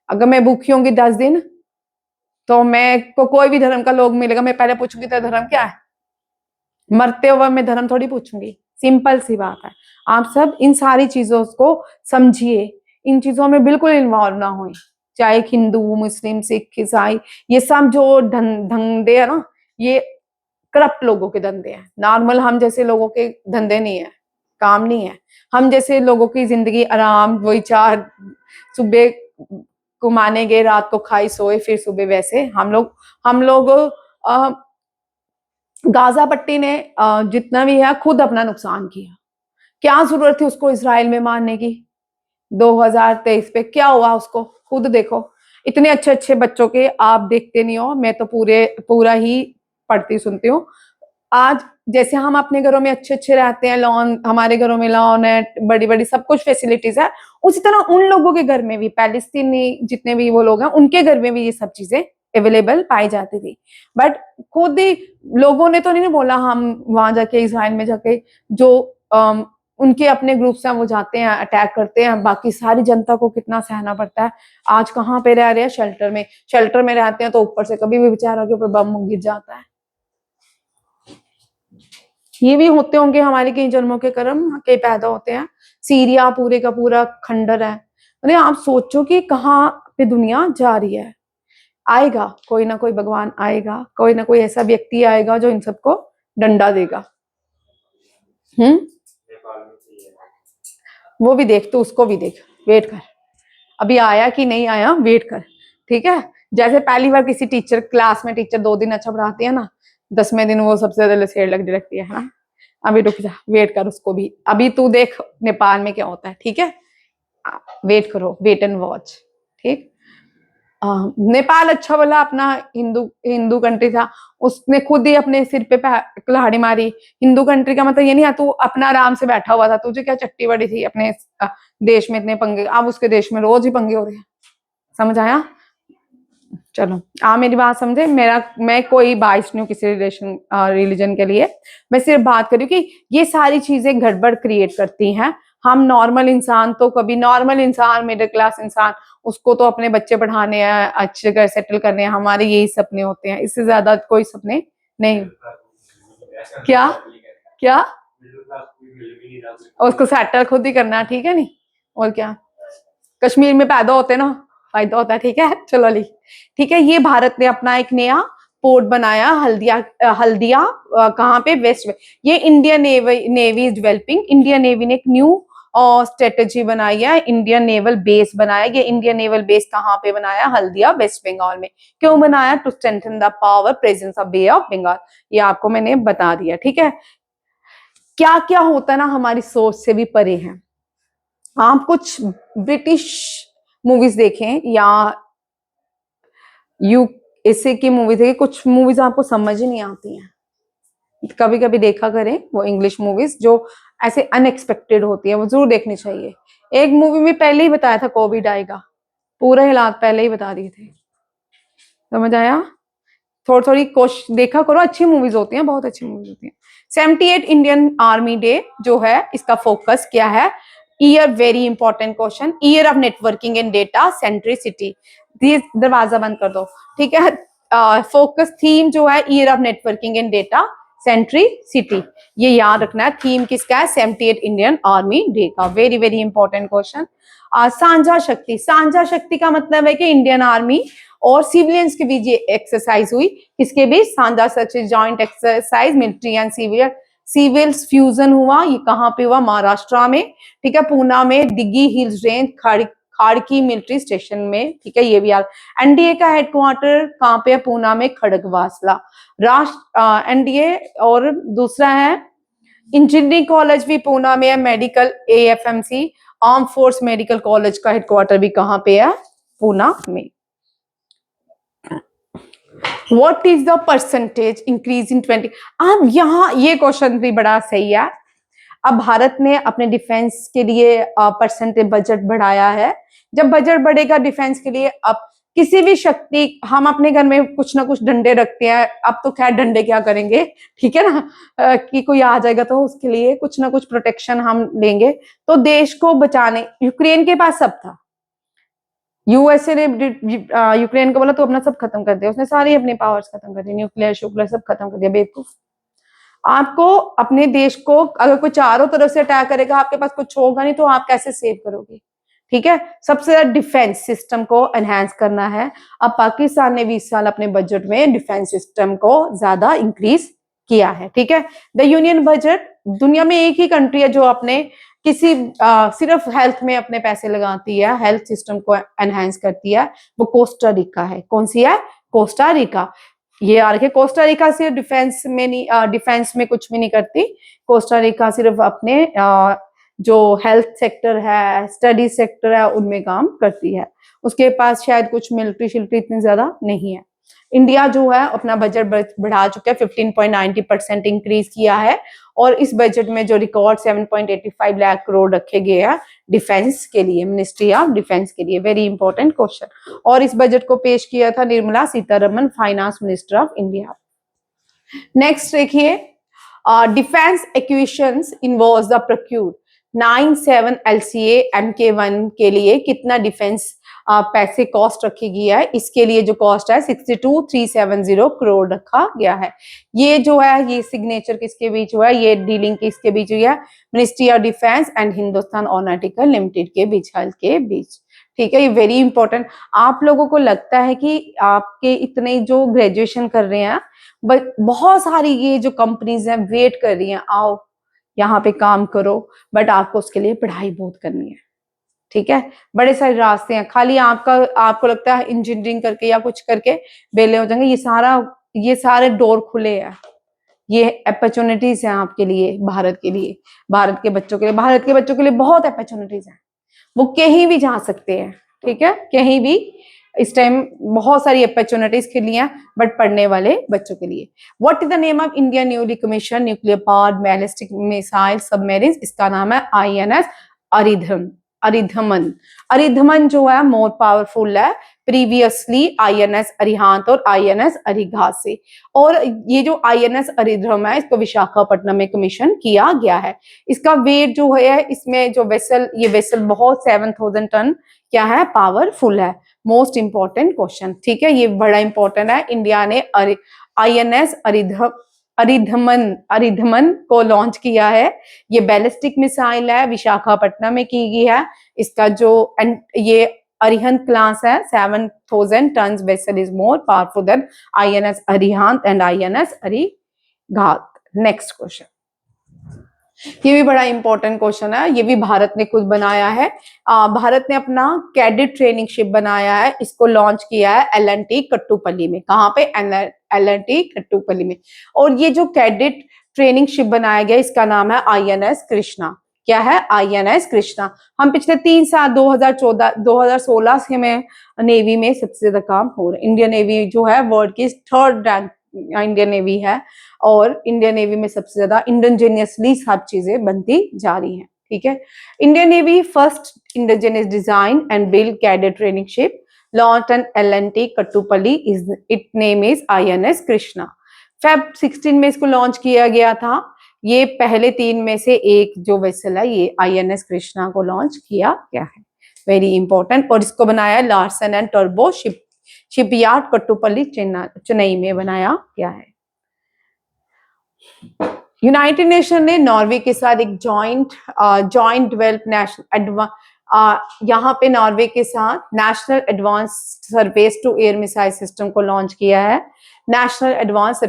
अगर मैं भूखी होंगी 10 दिन, तो मैं को कोई भी धर्म का लोग मिलेगा, मैं पहले पूछूंगी तेरा धर्म क्या है। मरते हुए मैं धर्म थोड़ी पूछूंगी, सिंपल सी बात है। आप सब इन सारी चीजों को समझिए, इन चीजों में बिल्कुल इन्वॉल्व ना हो, चाहे हिंदू, मुस्लिम, सिख, ईसाई, ये सब जो धंधे है ना, ये करप्ट लोगों के धंधे हैं। नॉर्मल हम जैसे लोगों के धंधे नहीं है, काम नहीं है। हम जैसे लोगों की जिंदगी आराम, वही चार सुबह को माने गए, रात को खाई सोए, फिर सुबह वैसे हम लोग गाजा पट्टी ने जितना भी है खुद अपना नुकसान किया। क्या जरूरत थी उसको इसराइल में मारने की? 2023 पे क्या हुआ उसको खुद देखो। इतने अच्छे अच्छे बच्चों के आप देखते नहीं हो, मैं तो पूरा ही पढ़ती सुनती हूँ। आज जैसे हम अपने घरों में अच्छे अच्छे रहते हैं, लॉन, हमारे घरों में लॉन है, बड़ी बड़ी सब कुछ फैसिलिटीज है, उसी तरह उन लोगों के घर में भी, पैलेस्तीनी जितने भी वो लोग हैं, उनके घर में भी ये सब चीजें अवेलेबल पाई जाती थी। बट खुद ही लोगों ने तो नहीं बोला हम वहां जाके, इसराइल में जाके जो उनके अपने ग्रुप से वो जाते हैं, अटैक करते हैं, बाकी सारी जनता को कितना सहना पड़ता है। आज कहाँ पे रह रहे हैं? शेल्टर में। शेल्टर में रहते हैं तो ऊपर से कभी भी बेचारा के ऊपर बम गिर जाता है। ये भी होते होंगे हमारे कई जन्मों के कर्म, कई पैदा होते हैं। सीरिया पूरे का पूरा खंडर है। अरे आप सोचो कि कहाँ पे दुनिया जा रही है। आएगा कोई ना कोई भगवान, आएगा कोई ना कोई ऐसा व्यक्ति आएगा जो इन सबको डंडा देगा। वो भी देख, तो उसको भी देख, वेट कर, अभी आया कि नहीं आया, वेट कर, ठीक है। जैसे पहली बार किसी टीचर क्लास में, टीचर 2 दिन अच्छा पढ़ाती है ना, 10वें दिन वो सबसे ज्यादा शेर लगती है ना। अभी रुक जा, वेट कर उसको भी। अभी तू देख नेपाल में क्या होता है, ठीक है। वेट करो, वेट एंड वॉच, ठीक। नेपाल अच्छा वाला अपना हिंदू हिंदू कंट्री था, उसने खुद ही अपने सिर पे कुल्हाड़ी मारी। हिंदू कंट्री का मतलब ये नहीं है तू अपना आराम से बैठा हुआ था, तुझे क्या चट्टी बड़ी थी अपने देश में इतने पंगे। अब उसके देश में रोज ही पंगे हो रहे हैं, समझ आया? चलो आप मेरी बात समझे। मैं कोई बाइस नहीं हूँ किसी रिलीजन के लिए। मैं सिर्फ बात कर रही हूँ कि ये सारी चीजें गड़बड़ क्रिएट करती हैं। हम नॉर्मल इंसान तो कभी, नॉर्मल इंसान, मिडिल क्लास इंसान, उसको तो अपने बच्चे पढ़ाने हैं, अच्छे जगह सेटल करने हैं, हमारे यही सपने होते हैं, इससे ज्यादा कोई सपने नहीं। क्या क्या? उसको सेटल खुद ही करना, ठीक है। नहीं और क्या, कश्मीर में पैदा होते ना, फायदा होता है, ठीक है। चलो ली, ठीक है। ये भारत ने अपना एक नया पोर्ट बनाया, हल्दिया कहाँ पे, वेस्ट में। ये Indian navy is developing. Indian navy ने एक न्यू और स्ट्रेटेजी बनाई है, इंडियन नेवल बेस बनाया। ये इंडियन नेवल बेस कहाँ पे बनाया? हल्दिया, वेस्ट बंगाल में। क्यों बनाया? To strengthen the power presence of Bay of Bengal. ये आपको मैंने बता दिया, ठीक है। क्या क्या होता है ना, हमारी सोच से भी परे है। आप कुछ ब्रिटिश मूवीज देखें या यूएसए की मूवी देखें, कुछ मूवीज आपको समझ ही नहीं आती हैं। कभी कभी देखा करें वो इंग्लिश मूवीज जो ऐसे अनएक्सपेक्टेड होती है, वो जरूर देखनी चाहिए। एक मूवी में पहले ही बताया था कोविड आएगा, पूरे हालात पहले ही बता दिए थे, समझ आया? थोड़ी थोड़ी कोशिश देखा करो, अच्छी मूवीज होती हैं, बहुत अच्छी मूवीज होती हैं। 78 इंडियन आर्मी डे जो है, इसका फोकस क्या है? Year, very important question, year of networking and data centricity. दरवाजा बंद कर दो, ठीक है। फोकस थीम जो है, year of networking and data centricity, ये याद रखना है। थीम किसका है? 78 इंडियन आर्मी डे का, वेरी वेरी इंपॉर्टेंट क्वेश्चन। साझा शक्ति, साझा शक्ति का मतलब है कि इंडियन आर्मी और सिविलियंस के बीच ये एक्सरसाइज हुई। किसके बीच? साझा शक्ति, joint exercise, military and civils fusion हुआ। ये कहाँ पे हुआ? महाराष्ट्र में, ठीक है। पूना में Dighi hills range, Khadki military station में, ठीक है। ये भी याद। एनडीए का हेडक्वार्टर कहाँ पे है? पूना में, खड़गवासला। राष्ट्र एनडीए, और दूसरा है इंजीनियरिंग कॉलेज भी पूना में है, medical AFMC, arm force medical college का हेडक्वार्टर भी कहाँ पे है? पूना में। What is the percentage increase in 20? अब यहाँ ये क्वेश्चन भी बड़ा सही है। अब भारत ने अपने डिफेंस के लिए परसेंटेज बजट बढ़ाया है। जब बजट बढ़ेगा डिफेंस के लिए, अब किसी भी शक्ति, हम अपने घर में कुछ ना कुछ डंडे रखते हैं, अब तो खैर डंडे क्या करेंगे, ठीक है ना। कि कोई आ जाएगा तो उसके लिए कुछ ना कुछ प्रोटेक्शन हम लेंगे। तो देश को बचाने, यूक्रेन के पास सब था। यूएसए ने यूक्रेन को बोला तो अपना सब खत्म कर दिया, उसने सारी अपनी पावर्स खत्म कर दी, न्यूक्लियर शुक्लियर सब खत्म कर दिया। बेवकूफ, आपको अपने देश को अगर कोई चारों तरफ से अटैक करेगा, आपके पास कुछ होगा नहीं, तो आप कैसे सेव करोगे, ठीक है। सबसे ज्यादा डिफेंस सिस्टम को एनहांस करना है। अब पाकिस्तान ने 20 साल अपने बजट में डिफेंस सिस्टम को ज्यादा इंक्रीज किया है, ठीक है। द यूनियन बजट, दुनिया में एक ही कंट्री है जो अपने किसी सिर्फ हेल्थ में अपने पैसे लगाती है, हेल्थ सिस्टम को एनहांस करती है, वो कोस्टा रिका है। कौन सी है? Costa Rica. ये आ रखे, कोस्टा रिका सिर्फ डिफेंस में नहीं, डिफेंस में कुछ भी नहीं करती। कोस्टा रिका सिर्फ अपने जो हेल्थ सेक्टर है, स्टडी सेक्टर है, उनमें काम करती है। उसके पास शायद कुछ मिलिट्री शिल्ट्री इतनी ज्यादा नहीं है। इंडिया जो है अपना बजट बढ़ा चुका है, 15.90% इंक्रीज किया है। और इस बजट में जो रिकॉर्ड 7.85 लाख करोड़ रखे गए हैं डिफेंस के लिए, मिनिस्ट्री ऑफ डिफेंस के लिए, वेरी इंपॉर्टेंट क्वेश्चन। और इस बजट को पेश किया था Nirmala Sitharaman, finance minister of India. Next देखिए, defence acquisitions involves the procure. 97 LCA MK1 के लिए कितना डिफेंस पैसे कॉस्ट रखी गई है? इसके लिए जो कॉस्ट है 62,370 करोड़ रखा गया है। ये जो है ये सिग्नेचर किसके बीच हुआ है? ये डीलिंग किसके बीच हुई है? Ministry of defence and Hindustan aeronautical limited के बीच के बीच। ठीक है, ये वेरी इंपॉर्टेंट। आप लोगों को लगता है कि आपके इतने जो ग्रेजुएशन कर रहे हैं बट बहुत सारी ये जो कंपनीज हैं वेट कर रही हैं, आओ यहाँ पे काम करो, बट आपको उसके लिए पढ़ाई बहुत करनी है। ठीक है, बड़े सारे रास्ते हैं। खाली आपको लगता है इंजीनियरिंग करके या कुछ करके बेले हो जाएंगे, ये सारे डोर खुले हैं, ये अपॉर्चुनिटीज हैं आपके लिए, भारत के लिए, भारत के बच्चों के लिए। भारत के बच्चों के लिए बहुत अपॉर्चुनिटीज हैं, वो कहीं भी जा सकते हैं। ठीक है, कहीं भी इस टाइम बहुत सारी अपॉर्चुनिटीज खुली हैं, बट पढ़ने वाले बच्चों के लिए। What is the name of India newly commission nuclear powered ballistic missile submarine? इसका नाम है INS अरिधमन। अरिधमन जो है मोर पावरफुल है प्रीवियसली INS अरिहंत और INS अरिघात से। और ये जो INS अरिधम है इसको विशाखापट्टनम में कमीशन किया गया है। इसका वेट जो है, इसमें जो ये वेसल बहुत 7,000 टन क्या है, पावरफुल है। Most important question. ठीक है, ये बड़ा इंपॉर्टेंट है। इंडिया ने INS अरिधमन को लॉन्च किया है। ये बैलिस्टिक मिसाइल है, विशाखापट्टनम में की गई है। इसका जो ये अरिहंत क्लास है 7,000 ton vessel is more powerful than INS Arihant and INS Arighat. Next question, ये भी बड़ा इंपॉर्टेंट क्वेश्चन है, ये भी भारत ने खुद बनाया है। भारत ने अपना कैडेट ट्रेनिंग शिप बनाया है, इसको लॉन्च किया है LNT कट्टुपल्ली में। कहाँ पे? LNT कट्टुपल्ली में। और ये जो कैडेट ट्रेनिंग शिप बनाया गया इसका नाम है INS कृष्णा। क्या है? INS कृष्णा। हम पिछले 3 साल 2016 से में नेवी में सबसे ज्यादा काम हो रहा है। इंडियन नेवी जो है वर्ल्ड की 3rd रैंक इंडियन नेवी है, और इंडियन नेवी में सबसे ज्यादा इंडिजिनियसली सब चीजें बनती जा रही हैं। ठीक है, Indian navy first indigenous design and build cadet training ship launch N LNT Kattupalli, it name is INS Krishna. Feb 16 में इसको लॉन्च किया गया था। ये पहले 3 में से एक जो वेसल है ये INS कृष्णा को लॉन्च किया गया है। Very important. और इसको बनाया Larsen and turbo shipyard Kattupalli Chennai में बनाया गया है। यूनाइटेड नेशन ने नॉर्वे के साथ एक जॉइंट डेवलप नेशनल यहाँ पे नॉर्वे के साथ national advance surface to air missile system को लॉन्च किया है। National advance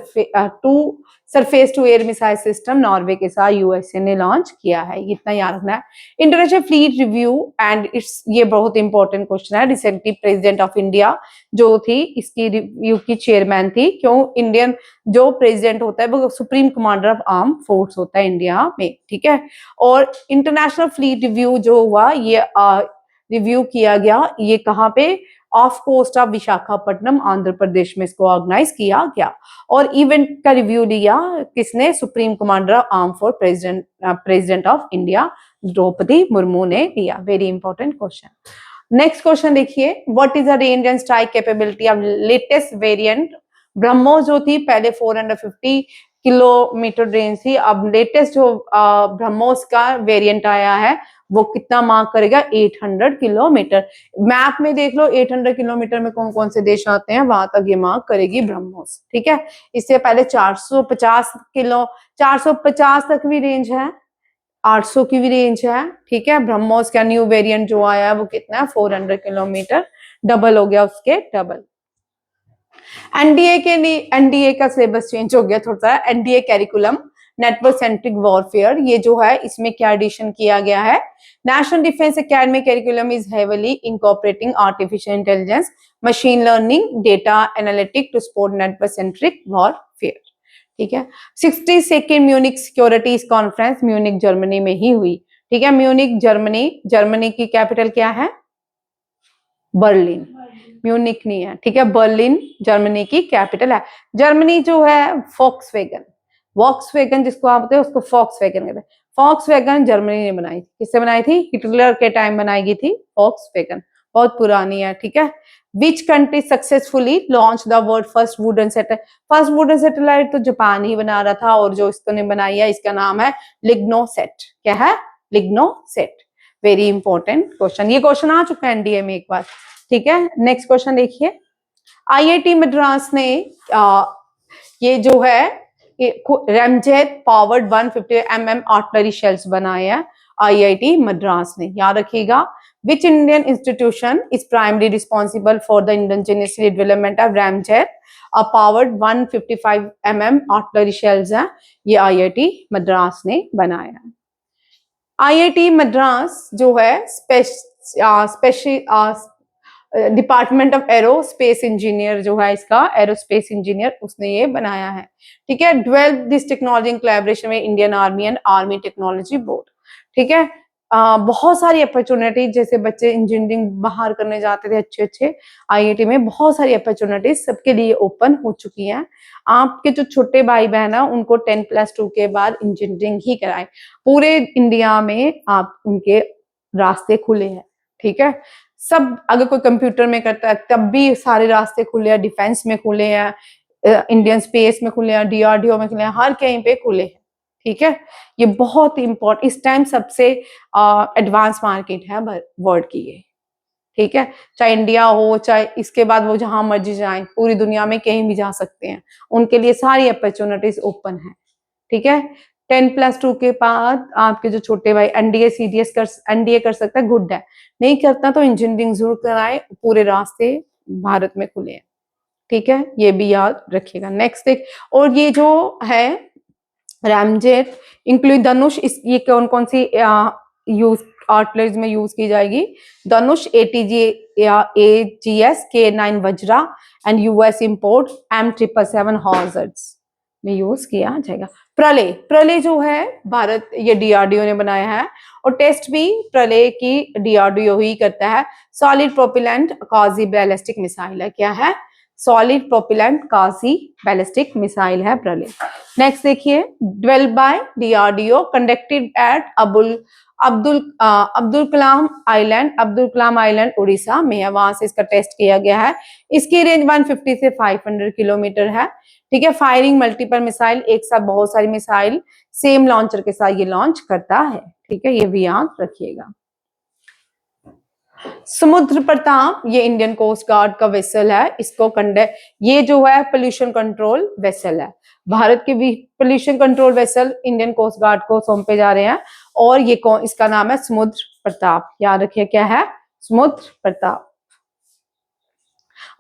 surface to air missile system Norway के साथ USA ने लॉन्च किया है, इतना याद रखना है। इंटरनेशनल फ्लीट रिव्यू एंड ये बहुत इंपॉर्टेंट क्वेश्चन है। रिसेंटली प्रेसिडेंट ऑफ इंडिया जो थी इसकी रिव्यू की चेयरमैन थी। क्यों? इंडियन जो प्रेसिडेंट होता है वो supreme commander of arm force होता है इंडिया में। ठीक है, और इंटरनेशनल फ्लीट रिव्यू जो हुआ ये रिव्यू किया गया, ये कहाँ पे? Off coast of Visakhapatnam Andhra Pradesh में इसको ऑर्गेनाइज किया गया। और इवेंट का रिव्यू लिया किसने? Supreme commander of arm force president of India Droupadi Murmu ने लिया। Very important question. Next question देखिए, what is the range and strike capability of latest variant BrahMos? जो थी पहले 450 किलोमीटर रेंज थी, अब लेटेस्ट जो ब्रह्मोस का वेरिएंट आया है वो कितना मार्क करेगा? 800 किलोमीटर। मैप में देख लो 800 किलोमीटर में कौन कौन से देश आते हैं, वहां तक ये मार्क करेगी ब्रह्मोस। ठीक है, इससे पहले 450 तक भी रेंज है, 800 की भी रेंज है। ठीक है, ब्रह्मोस का न्यू वेरिएंट जो आया है वो कितना है? 400 किलोमीटर, डबल हो गया उसके डबल। एनडीए का सिलेबस चेंज हो गया थोड़ा सा। NDA curriculum network centric warfare, ये जो है इसमें क्या एडिशन किया गया है? National defence academy curriculum is heavily incorporating artificial intelligence, machine learning, data analytic to support network centric warfare. ठीक है, 62nd Munich security conference Munich Germany में ही हुई। ठीक है, म्यूनिक जर्मनी की कैपिटल क्या है? बर्लिन, म्यूनिक नहीं है। ठीक है, बर्लिन जर्मनी की कैपिटल है। जर्मनी जो है वॉक्सवैगन जिसको आप बोलते हैं उसको फॉक्सवैगन कहते हैं। फॉक्सवैगन जर्मनी ने बनाई थी। किससे बनाई थी? हिटलर के टाइम बनाई गई थी फॉक्सवैगन, बहुत पुरानी है। ठीक है, which country successfully launch the world first wooden satellite? First wooden satellite तो जापान ही बना रहा था, और जो इसको ने बनाई है इसका नाम है लिग्नोसेट। क्या है? लिग्नोसेट। वेरी इंपॉर्टेंट क्वेश्चन, ये क्वेश्चन आ चुका है एनडीए में एक बार, ठीक है। नेक्स्ट क्वेश्चन देखिए, आईआईटी मद्रास ने ये जो है रैमजेट पावर्ड 150 आर्टिलरी शेल्स बनाए हैं आईआईटी मद्रास ने, याद रखिएगा। Which Indian institution is primarily responsible for the indigenously development of ramjet, a powered 155 artillery shells है, ये आईआईटी मद्रास ने बनाया है। आईआईटी मद्रास जो है डिपार्टमेंट ऑफ एरोस्पेस इंजीनियर जो है इसका एरोस्पेस इंजीनियर उसने ये बनाया है, ठीक है। Develop this technology in collaboration में Indian army and army technology board, ठीक है। बहुत सारी अपॉर्चुनिटीज, जैसे बच्चे इंजीनियरिंग बाहर करने जाते थे अच्छे अच्छे, आईआईटी में बहुत सारी अपॉर्चुनिटीज सबके लिए ओपन हो चुकी हैं। आपके जो छोटे भाई बहन है उनको 10+2 के बाद इंजीनियरिंग ही कराएं, पूरे इंडिया में आप उनके रास्ते खुले हैं, ठीक है। सब, अगर कोई कंप्यूटर में करता है तब भी सारे रास्ते खुले हैं, डिफेंस में खुले हैं, इंडियन स्पेस में खुले हैं, डीआरडीओ में खुले हैं, हर कहीं पे खुले हैं, ठीक है। ये बहुत इंपॉर्टेंट, इस टाइम सबसे एडवांस मार्केट है वर्ल्ड की ये, ठीक है। चाहे इंडिया हो, चाहे इसके बाद वो जहां मर्जी जाए, पूरी दुनिया में कहीं भी जा सकते हैं, उनके लिए सारी अपॉर्चुनिटीज ओपन है, ठीक है। 10+2 के बाद आपके जो छोटे भाई एनडीए सीडीएस एनडीए कर सकता है, गुड है, नहीं करता तो इंजीनियरिंग जरूर कराए, पूरे रास्ते भारत में खुले हैं, ठीक है, ये भी याद रखिएगा। नेक्स्ट देख, और ये जो है रैमजेट इंक्लूड धनुष, ये कौन कौन सी यूज आर्टिलरीज में यूज की जाएगी? धनुष, एटीजी या AGS, K9 Vajra and US import M777 हॉर्जर्स में यूज किया जाएगा। प्रलय, प्रलय जो है भारत, ये डीआरडीओ ने बनाया है, और टेस्ट भी प्रलय की डीआरडीओ ही करता है। सॉलिड प्रोपिलेंट क्वाजी बैलिस्टिक मिसाइल है, क्या है? सॉलिड प्रोपिलेंट क्वाजी बैलिस्टिक मिसाइल है प्रलय। नेक्स्ट देखिए, developed by DRDO, conducted at Abdul Kalam island Orissa में है, वहां से इसका टेस्ट किया गया है। इसकी रेंज 150 से 500 किलोमीटर है, ठीक है। फायरिंग मल्टीपल मिसाइल, एक साथ बहुत सारी मिसाइल सेम लॉन्चर के साथ ये लॉन्च करता है, ठीक है, ये भी याद रखिएगा। समुद्र प्रताप, ये इंडियन कोस्ट गार्ड का वेसल है, इसको ये जो है पोल्यूशन कंट्रोल वेसल है, भारत के भी pollution control vessel Indian coast guard को सौंपे जा रहे हैं, और ये इसका नाम है समुद्र प्रताप, याद रखिए क्या है? समुद्र प्रताप।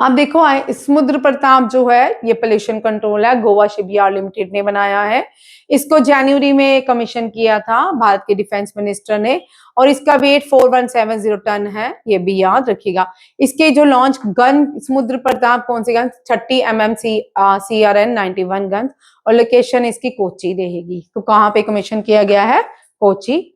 आप देखो, समुद्र प्रताप जो है ये पोल्यूशन कंट्रोल है, गोवा शिपयार्ड लिमिटेड ने बनाया है, इसको जनवरी में कमीशन किया था भारत के डिफेंस मिनिस्टर ने, और इसका वेट 4170 टन है, ये भी याद रखिएगा। इसके जो लॉन्च गन, समुद्र प्रताप कौन सी गन? 30 mm CRN 91 गन, और लोकेशन इसकी कोची रहेगी। तो कहाँ पे कमीशन किया गया है? कोची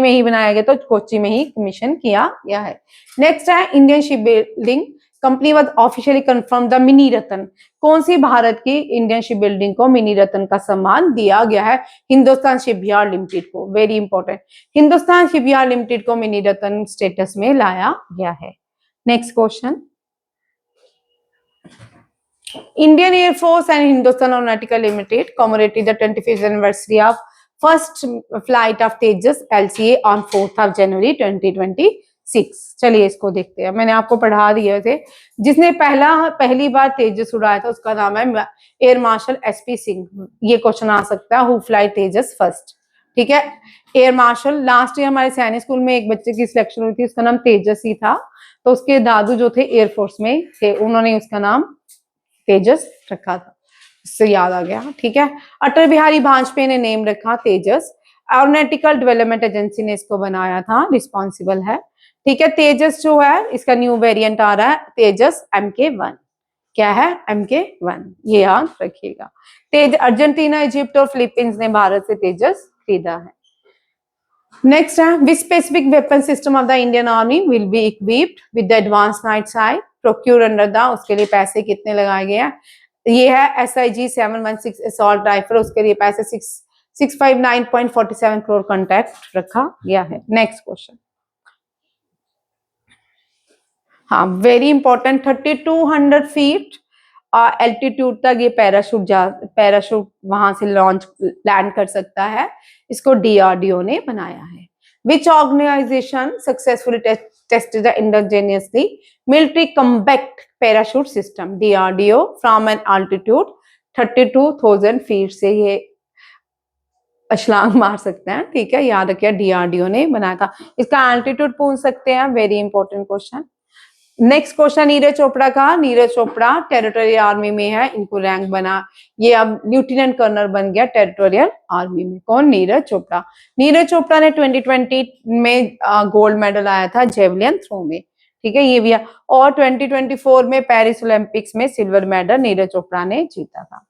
में ही बनाया गया, तो कोची में ही कमीशन किया गया है। नेक्स्ट है Indian ship building company was officially confirm the mini Ratna, कौन सी भारत की इंडियन शिप बिल्डिंग को मिनी रत्न का सम्मान दिया गया है? हिंदुस्तान शिपयार्ड लिमिटेड को, very important, Hindustan shipyard limited को मिनी रत्न स्टेटस में लाया गया है। Next question, Indian air force and Hindustan aeronautical limited commemorated the 25th anniversary of first flight of Tejas LCA on 4th January 2026। चलिए इसको देखते हैं, मैंने आपको पढ़ा दिए थे। जिसने पहली बार तेजस उड़ाया था उसका नाम है एयर मार्शल SP सिंह। ये क्वेश्चन आ सकता है, हु फ्लाई तेजस फर्स्ट, ठीक है। एयर मार्शल, लास्ट ईयर हमारे सैनिक स्कूल में एक बच्चे की सिलेक्शन हुई थी, उसका नाम तेजस ही था, तो उसके दादू जो थे एयरफोर्स में थे, उन्होंने उसका नाम तेजस रखा था, इससे याद आ गया, ठीक है। अटल बिहारी वाजपेयी ने नेम रखा तेजस, एरोनॉटिकल डेवलपमेंट एजेंसी ने इसको बनाया था, रिस्पॉन्सिबल है, ठीक है। तेजस जो है इसका न्यू वेरिएंट आ रहा है तेजस MK1, क्या है? MK1, ये याद रखिएगा। अर्जेंटीना, इजिप्ट और फिलीपींस ने भारत से तेजस खरीदा है। नेक्स्ट है, विच specific weapon system of the Indian army will be equipped with the advance night sight procure under the, उसके लिए पैसे कितने लगाए गए हैं? ये है SIG 716 असॉल्ट राइफल, उसके लिए पैसे 659.47 करोड़ कॉन्ट्रैक्ट रखा गया है। नेक्स्ट क्वेश्चन, हाँ वेरी इंपॉर्टेंट, 3200 फीट एल्टीट्यूड तक ये पैराशूट वहां से लैंड कर सकता है, इसको DRDO ने बनाया है। Which organization successfully tested the indigenously military combat parachute system DRDO from an altitude 32,000 feet से ये अछलांग मार सकते हैं, ठीक है, याद रखिए डीआरडीओ ने बनाया था। इसका एल्टीट्यूड पूछ सकते हैं, very important question. Next question Neeraj Chopra का। नीरज चोपड़ा टेरिटोरियल आर्मी में है, इनको रैंक बना, ये अब लेफ्टिनेंट कर्नल बन गया टेरिटोरियल आर्मी में। कौन? नीरज चोपड़ा। नीरज चोपड़ा ने 2020 में गोल्ड मेडल आया था जेवलिन थ्रो में, ठीक है, ये भी है। और 2024 में पेरिस ओलंपिक्स में सिल्वर मेडल नीरज चोपड़ा ने जीता था।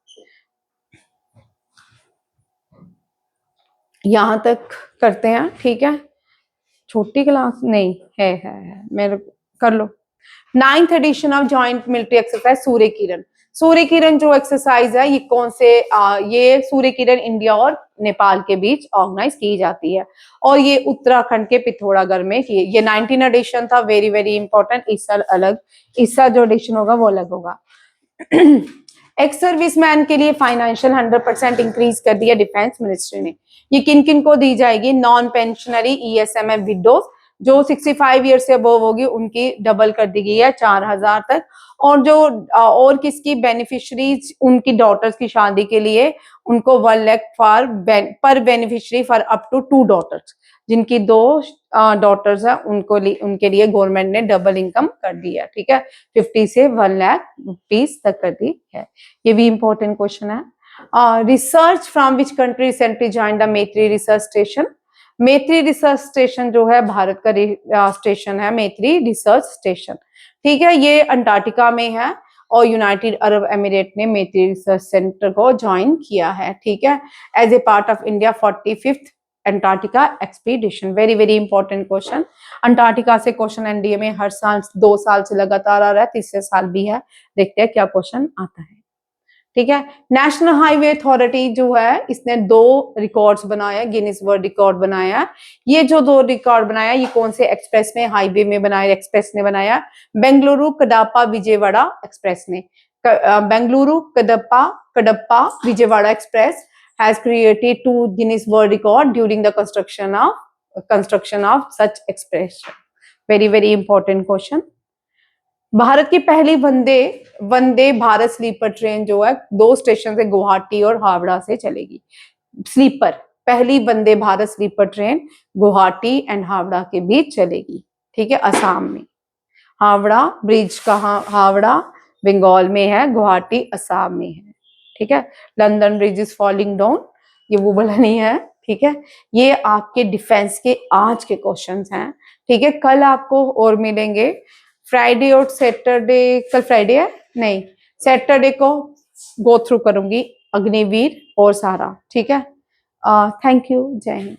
यहां तक करते हैं, ठीक है, छोटी क्लास नहीं है मेरे, कर लो। 9th edition of joint military exercise Surya Kiran. Surya Kiran जो एक्सरसाइज है ये कौन से ये सूर्य किरण इंडिया और नेपाल के बीच ऑर्गेनाइज की जाती है और ये उत्तराखंड के पिथौरागढ़ में की। ये 19 एडिशन था, वेरी वेरी इंपॉर्टेंट। इस साल अलग, इस साल जो एडिशन होगा वो अलग होगा। एक्स सर्विसमैन के लिए फाइनेंशियल 100% इंक्रीज कर दिया डिफेंस मिनिस्ट्री ने। ये किन किन को दी जाएगी? नॉन पेंशनरी ईएसएमएफ विडोज जो 65 ईयर से अबव होगी उनकी डबल कर दी गई है 4,000 तक। और जो और किसकी बेनिफिशरीज, उनकी डॉटर्स की शादी के लिए उनको 1 लाख पर beneficiary for up to 2 daughters. जिनकी 2 डॉटर्स है उनके लिए गवर्नमेंट ने डबल इनकम कर दी है, ठीक है, 50 से 1 लाख रुपीज तक कर दी है। ये भी इंपॉर्टेंट क्वेश्चन है। Research from which country recently join the मैत्री रिसर्च स्टेशन। मैत्री रिसर्च स्टेशन जो है भारत का स्टेशन है, मैत्री रिसर्च स्टेशन, ठीक है, ये अंटार्कटिका में है और यूनाइटेड अरब एमिरेट ने मैत्री रिसर्च सेंटर को ज्वाइन किया है, ठीक है, as a part of India 45th Antarctica expedition. Very very important question. Antarctica से क्वेश्चन एनडीए में हर साल 2 साल से लगातार आ रहा है, तीसरे साल भी है, देखते हैं क्या क्वेश्चन आता है, ठीक है। नेशनल हाईवे अथॉरिटी जो है इसने 2 रिकॉर्ड्स बनाया, गिनीज वर्ल्ड रिकॉर्ड बनाया। ये जो 2 रिकॉर्ड बनाया ये कौन से एक्सप्रेस में, हाईवे में बनाया, एक्सप्रेस ने बनाया? बेंगलुरु कडापा विजयवाड़ा एक्सप्रेस ने। Bengaluru Kadapa Vijayawada express has created 2 Guinness World Record during the construction of such express. Very very important question. Bharat की पहली वंदे भारत स्लीपर ट्रेन जो है 2 स्टेशन से गुवाहाटी और हावड़ा से चलेगी। स्लीपर, पहली Vande Bharat sleeper train Guwahati and Howrah के बीच चलेगी, ठीक है, असम में। हावड़ा ब्रिज कहाँ? हावड़ा बंगाल में है, गुवाहाटी असम में है, ठीक है। London bridge is falling down, ये वो वाला नहीं है, ठीक है। ये आपके डिफेंस के आज के क्वेश्चंस हैं, ठीक है। कल आपको और मिलेंगे, फ्राइडे और सैटरडे, कल फ्राइडे है नहीं, सैटरडे को गो थ्रू करूंगी अग्निवीर और सारा, ठीक है। थैंक यू, जय हिंद।